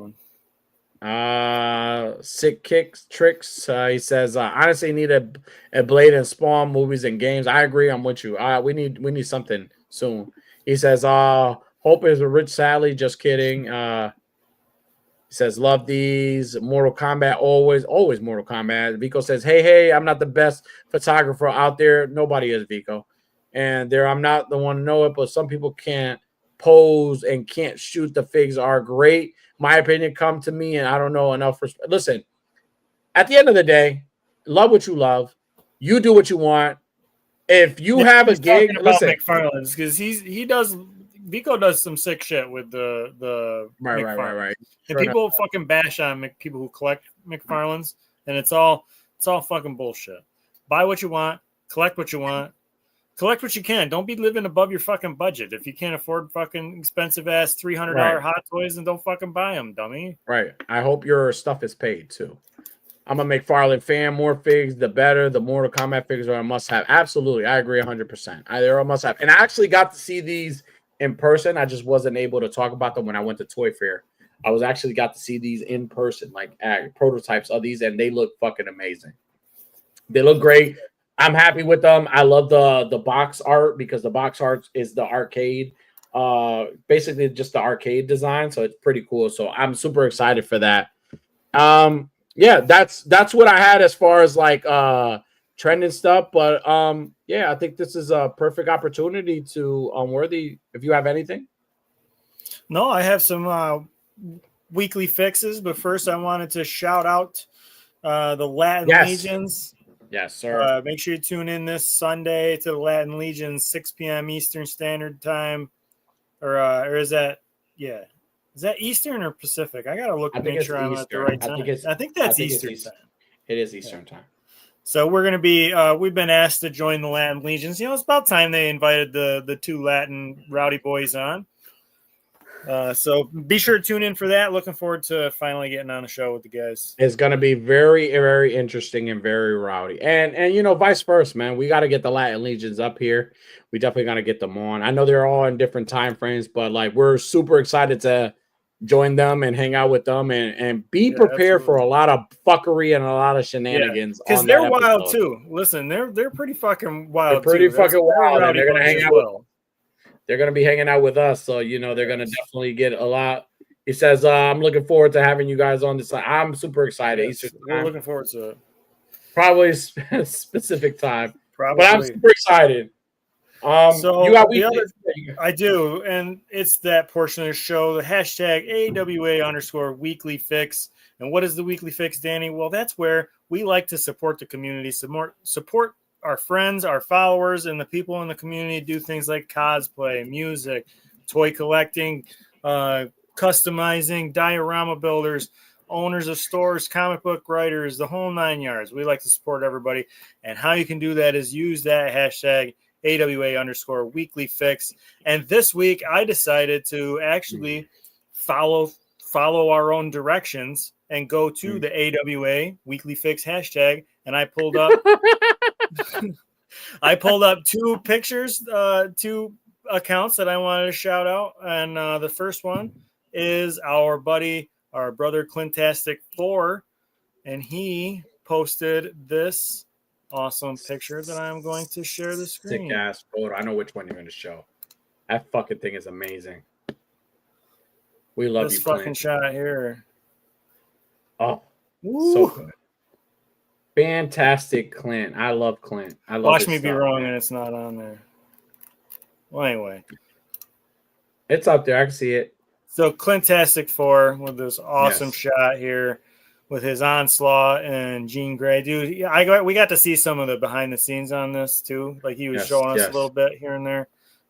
Sick Kicks Tricks. He says, honestly, need a Blade and Spawn movies and games. I agree. I'm with you. We need something soon. He says, hope is a Rich Sally. Just kidding. He says, love these. Mortal Kombat, always Mortal Kombat. Vico says, hey, I'm not the best photographer out there. Nobody is, Vico. And I'm not the one to know it, but some people can't pose and can't shoot. The figs are great. My opinion, come to me, and I don't know enough. Listen, at the end of the day, love what you love. You do what you want. If you have a gig, listen. McFarlane's, because Vico does some sick shit with the right. And people fucking bash on people who collect McFarlane's, and it's all fucking bullshit. Buy what you want, collect what you want, collect what you can. Don't be living above your fucking budget. If you can't afford fucking expensive ass $300 Hot Toys, then don't fucking buy them, dummy. Right. I hope your stuff is paid too. I'm a McFarlane fan. More figs, the better. The Mortal Kombat figures are a must-have. Absolutely, I agree 100%. They're a must-have. And I actually got to see these in person. I just wasn't able to talk about them when I went to Toy Fair. I was actually got to see these in person, like prototypes of these, and they look fucking amazing. They look great. I'm happy with them. I love the box art because the box art is the arcade, basically just the arcade design. So it's pretty cool. So I'm super excited for that. Yeah, that's what I had as far as like trending stuff. But yeah, I think this is a perfect opportunity to Worthy. If you have anything. No, I have some weekly fixes, but first I wanted to shout out the Latin Legions. Yes, sir. Make sure you tune in this Sunday to the Latin Legions, 6 p.m. Eastern Standard Time. Or is that, yeah. Is that Eastern or Pacific? I got to look to make sure I'm at the right time. I think that's Eastern time. It is Eastern time. So we're going to be, we've been asked to join the Latin Legions. You know, it's about time they invited the two Latin rowdy boys on. So be sure to tune in for that. Looking forward to finally getting on a show with the guys. It's going to be very, very interesting and very rowdy. And you know, vice versa, man. We got to get the Latin Legions up here. We definitely got to get them on. I know they're all in different time frames, but like we're super excited to join them and hang out with them and be prepared for a lot of fuckery and a lot of shenanigans. Because they're wild too. Listen, they're pretty fucking wild. They're pretty fucking wild. And they're going to hang out. They're going to be hanging out with us. So, you know, they're going to definitely get a lot. He says, I'm looking forward to having you guys on this. I'm super excited. Yes, we're looking forward to it. Probably a specific time. Probably. But I'm super excited. So you got I do. And it's that portion of the show, the hashtag AWA_weekly fix. And what is the weekly fix, Danny? Well, that's where we like to support the community, support our friends, our followers, and the people in the community do things like cosplay, music, toy collecting, customizing, diorama builders, owners of stores, comic book writers, the whole 9 yards. We like to support everybody. And how you can do that is use that hashtag AWA_weekly fix. And this week I decided to actually follow our own directions and go to the AWA weekly fix hashtag. And I pulled up two pictures, two accounts that I wanted to shout out. And the first one is our brother Clintastic4. And he posted this awesome picture that I'm going to share the screen. Sick ass photo. I know which one you're going to show. That fucking thing is amazing. We love this you, fucking Clint. shot here. Oh, Woo. so good. Fantastic, Clint. I love Clint. I love. Watch me be wrong, and it's not on there. Well, anyway, it's up there. I can see it. So Clintastic4 with this awesome shot here with his Onslaught and Jean Grey. Dude, we got to see some of the behind the scenes on this too. Like he was showing us a little bit here and there.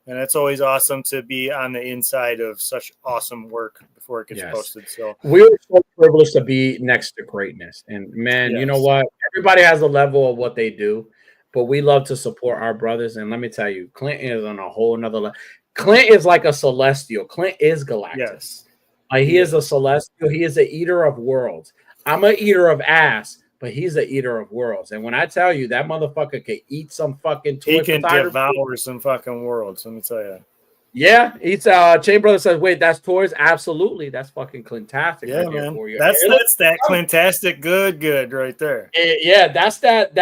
And it's always awesome to be on the inside of such awesome work before it gets posted. So we were so privileged to be next to greatness. And man, you know what? Everybody has a level of what they do, but we love to support our brothers. And let me tell you, Clint is on a whole nother level. Clint is like a celestial. Clint is galactic. Yes. Like he is a celestial. He is an eater of worlds. I'm an eater of ass, but he's an eater of worlds. And when I tell you that motherfucker can eat some fucking toy, he can devour some fucking worlds. Let me tell you. Yeah, eats. Chain Brother says, "Wait, that's toys." Absolutely, that's fucking Clintastic. Yeah, right, man. For you. That's that Clintastic good right there. Yeah, that's that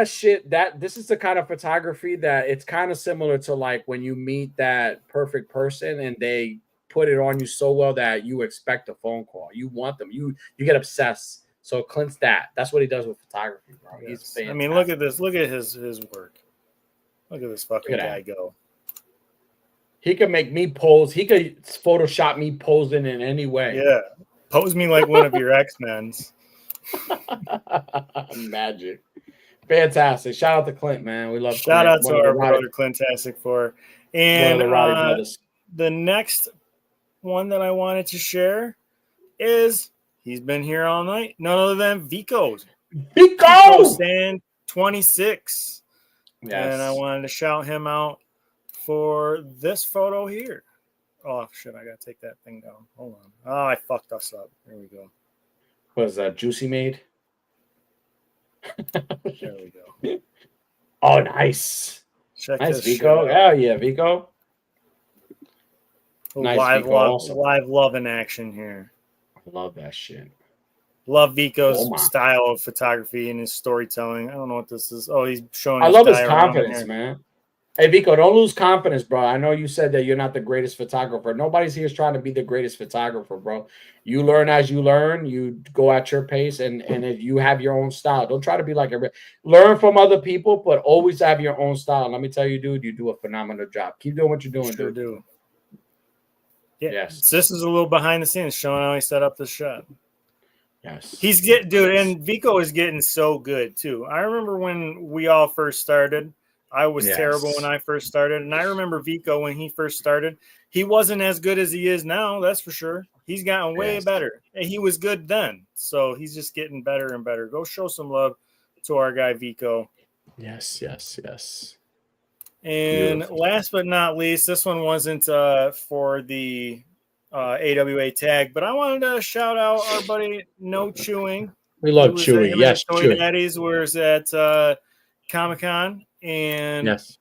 shit. This is the kind of photography that it's kind of similar to like when you meet that perfect person and they put it on you so well that you expect a phone call. You want them. You get obsessed. So Clint's that's what he does with photography, bro. Yes. He's fantastic. I mean, look at this. Look at his work. Look at this fucking guy go. He could make me pose. He could Photoshop me posing in any way. Yeah. Pose me like one of your X-Men's. Magic. Fantastic. Shout out to Clint, man. We love Shout out to our brother Clintastic4. And the next one that I wanted to share is he's been here all night. None other than Vico Stand 26. Yes. And I wanted to shout him out for this photo here. Oh, shit. I got to take that thing down. Hold on. Oh, I fucked us up. There we go. What is that? Juicy Made? There we go. Oh, nice. Check nice, this Vico. Oh, yeah, Vico. Nice, live love in action here. I love that shit. Love Vico's Oh, my. style of photography and his storytelling. I don't know what this is. Oh, he's showing. I love his diorama confidence, here. man. Hey, Vico, don't lose confidence, bro. I know you said that you're not the greatest photographer. Nobody's here is trying to be the greatest photographer, bro. You learn as you learn. You go at your pace, and if you have your own style. Don't try to be like learn from other people, but always have your own style. Let me tell you, dude, you do a phenomenal job. Keep doing what you're doing, Sure dude. do. Yeah, Yes. This is a little behind the scenes showing how he set up the shot. Yes. He's getting, dude, and Vico is getting so good too. I remember when we all first started. I was terrible when I first started, and I remember Vico when he first started. He wasn't as good as he is now, that's for sure. He's gotten way better, and he was good then. So he's just getting better and better. Go show some love to our guy Vico. Yes. And Beautiful. last but not least, this one wasn't for the AWA tag, but I wanted to shout out our buddy No Chewing. We love Chewy. Yes, Toy Chewy. Daddies was at Comic-Con, and Yes.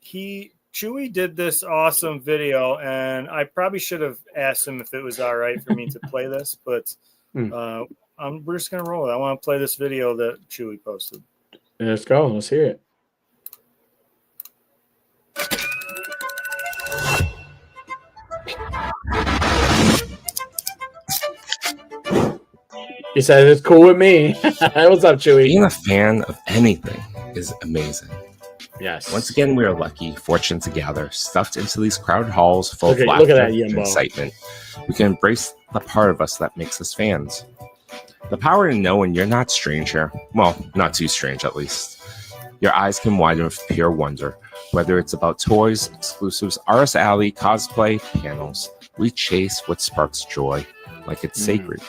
Chewy did this awesome video, and I probably should have asked him if it was all right for me to play this, but we're just gonna roll it. I want to play this video that Chewy posted. Let's go. Let's hear it. He said it's cool with me. What's up, Chewy? Being a fan of anything is amazing. Yes. Once again, we are lucky, fortunate to gather, stuffed into these crowded halls full of Look laughter at that, and Yimbo. excitement. We can embrace the part of us that makes us fans. The power to know when you're not strange here. Well, not too strange, at least. Your eyes can widen with pure wonder. Whether it's about toys, exclusives, RS Alley, cosplay, panels, we chase what sparks joy, like it's sacred.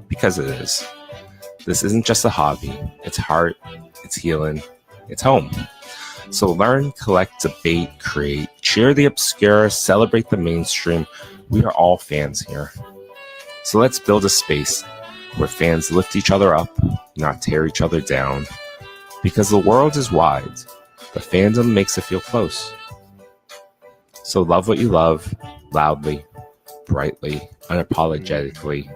Because it is. This isn't just a hobby. It's heart, it's healing, it's home. So learn, collect, debate, create, cheer the obscure, celebrate the mainstream. We are all fans here. So let's build a space where fans lift each other up, not tear each other down. Because the world is wide, the fandom makes it feel close. So love what you love, loudly, brightly, unapologetically.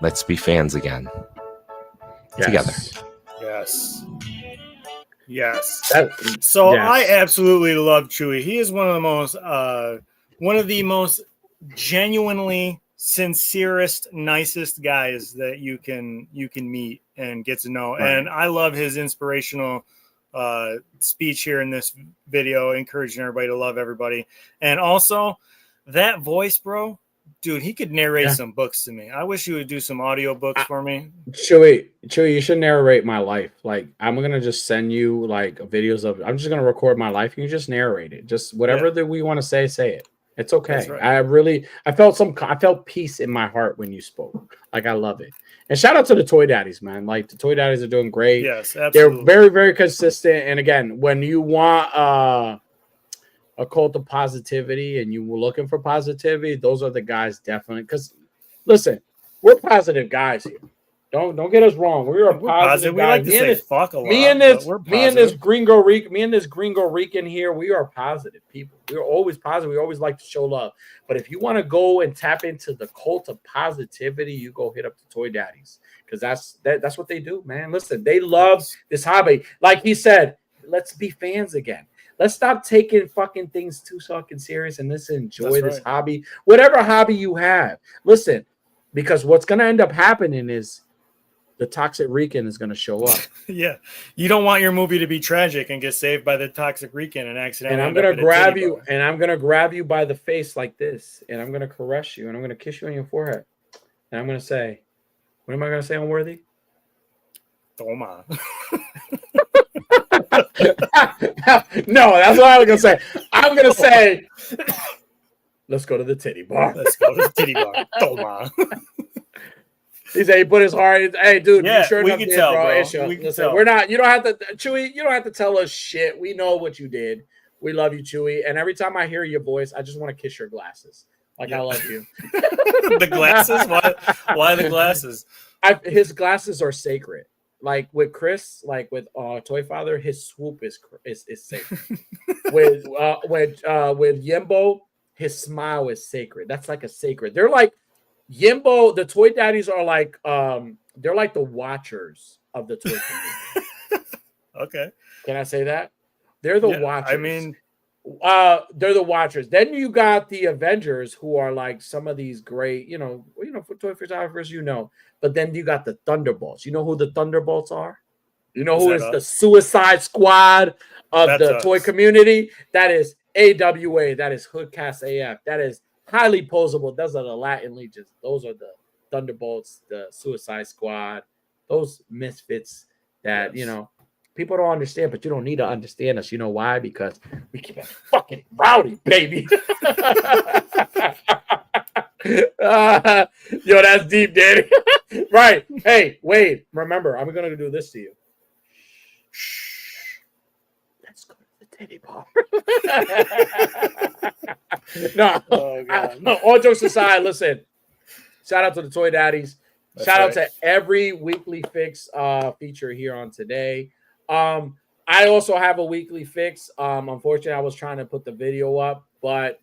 Let's be fans again. Together. Yes. Yes. I absolutely love Chewy. He is one of the most genuinely sincerest, nicest guys that you can meet and get to know. Right. And I love his inspirational speech here in this video, encouraging everybody to love everybody. And also that voice, bro. Dude, he could narrate some books to me. I wish you would do some audio books for me. Chewy, you should narrate my life. Like, I'm gonna just send you like videos of. I'm just gonna record my life. You just narrate it. Just whatever that we want to say it. It's okay. Right. I felt peace in my heart when you spoke. Like, I love it. And shout out to the Toy Daddies, man. Like, the Toy Daddies are doing great. Yes, absolutely. They're very, very consistent. And again, when you want a cult of positivity and you were looking for positivity, those are the guys definitely. Because listen, we're positive guys here. Don't get us wrong. We are positive guys. We like to say fuck a lot. Me and this Gringo Rican here, we are positive people. We're always positive. We always like to show love. But if you want to go and tap into the cult of positivity, you go hit up the Toy Daddies. Because that's what they do, man. Listen, they love this hobby. Like he said, let's be fans again. Let's stop taking fucking things too fucking serious and let's enjoy this hobby. Whatever hobby you have. Listen, because what's going to end up happening is the Toxic Rican is going to show up. Yeah. You don't want your movie to be tragic and get saved by the Toxic Rican and accidentally. And I'm going to grab you and I'm going to grab you by the face like this. And I'm going to caress you and I'm going to kiss you on your forehead. And I'm going to say, what am I going to say, Unworthy? Toma. No, that's what I was gonna say. I'm gonna say, let's go to the titty bar. Let's go to the titty bar. Toma. He said he put his heart. Hey, dude, yeah, you sure we enough can did, tell, bro. Listen, we're not. You don't have to, Chewy. You don't have to tell us shit. We know what you did. We love you, Chewy. And every time I hear your voice, I just want to kiss your glasses. Like I love you. The glasses? Why the glasses? His glasses are sacred. Like with Chris, like with Toy Father, his swoop is sacred. with Yimbo, his smile is sacred. That's like a sacred. They're like Yimbo, the Toy Daddies are like they're like the watchers of the toy community. Okay. Can I say that? They're the watchers. I mean, they're the watchers. Then you got the Avengers, who are like some of these great, for toy photographers, But then you got the Thunderbolts. You know who the Thunderbolts are? You know who is the Suicide Squad of the toy community? That is AWA. That is Hoodcast AF. That is highly posable. Those are the Latin Legions. Those are the Thunderbolts, the Suicide Squad. Those misfits that people don't understand, but you don't need to understand us. You know why? Because we keep it fucking rowdy, baby. Yo, that's deep, Daddy. Right. Hey, wait. Remember, I'm going to do this to you. Let's go to the titty bar. No, all jokes aside, listen. Shout out to the Toy Daddies. Shout out to every weekly fix feature here on today. I also have a weekly fix. Unfortunately, I was trying to put the video up, but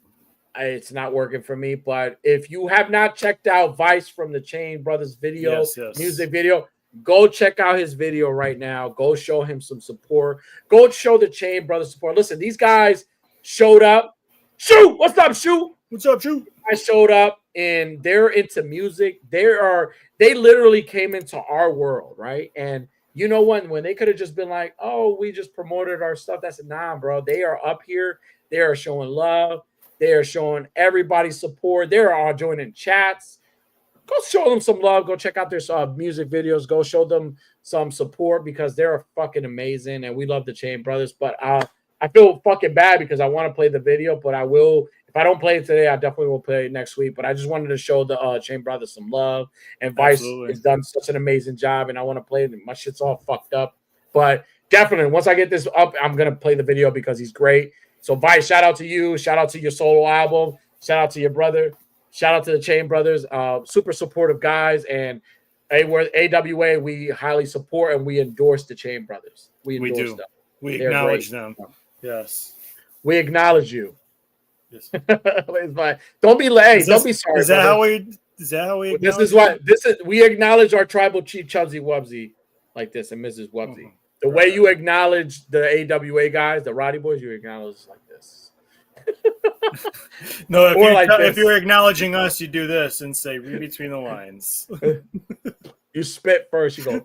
it's not working for me. But if you have not checked out Vice from the Chain Brothers video, music video, go check out his video right now. Go show him some support. Go show the Chain Brothers support. Listen, these guys showed up. Shoot! What's up, Shoot? What's up, Shoot? I showed up and they're into music. They literally came into our world, right? And you know when they could have just been like, oh, we just promoted our stuff. That's nah, bro. They are up here. They are showing love. They are showing everybody support. They're all joining chats. Go show them some love. Go check out their music videos. Go show them some support because they're fucking amazing. And we love the Chain Brothers. But I feel fucking bad because I want to play the video, but I will. If I don't play it today, I definitely will play it next week. But I just wanted to show the Chain Brothers some love. And Vice has done such an amazing job. And I want to play it. My shit's all fucked up. But definitely, once I get this up, I'm going to play the video because he's great. So, Vice, shout out to you. Shout out to your solo album. Shout out to your brother. Shout out to the Chain Brothers. Super supportive guys. And we're AWA. We highly support and we endorse the Chain Brothers. We endorse them. We acknowledge them. Yes. We acknowledge you. Yes. Don't be late. Don't be sorry. Is that how we? This is what we acknowledge our tribal chief Chubsy Wubsy like this and Mrs. Wubsy. The way you acknowledge the AWA guys, the Roddy Boys, you acknowledge like this. No, if you're acknowledging us, you do this and say read between the lines. You spit first. You go.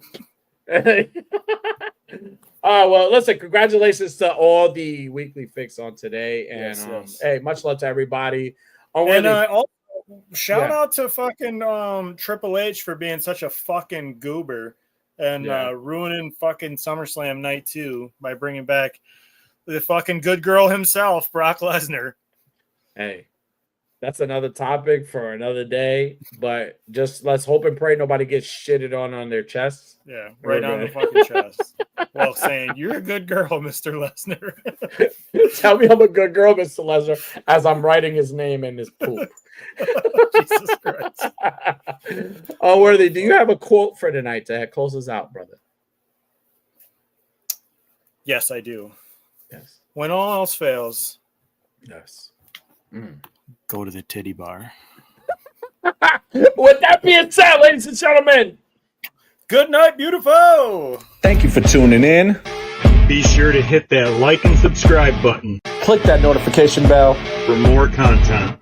Well, listen, congratulations to all the weekly fix on today. And hey, much love to everybody. Also, shout out to fucking Triple H for being such a fucking goober and ruining fucking SummerSlam night 2 by bringing back the fucking good girl himself, Brock Lesnar. Hey, that's another topic for another day. But just let's hope and pray nobody gets shitted on their chests. Yeah, right on the fucking chest. Well, saying you're a good girl, Mr. Lesnar. Tell me I'm a good girl, Mr. Lesnar, as I'm writing his name in his poop. Jesus Christ. Oh, Worthy, do you have a quote for tonight to close us out, brother? Yes, I do. Yes. When all else fails. Yes. Go to the titty bar. With that being said, ladies and gentlemen, good night, beautiful. Thank you for tuning in. Be sure to hit that like and subscribe button Click that notification bell for more content.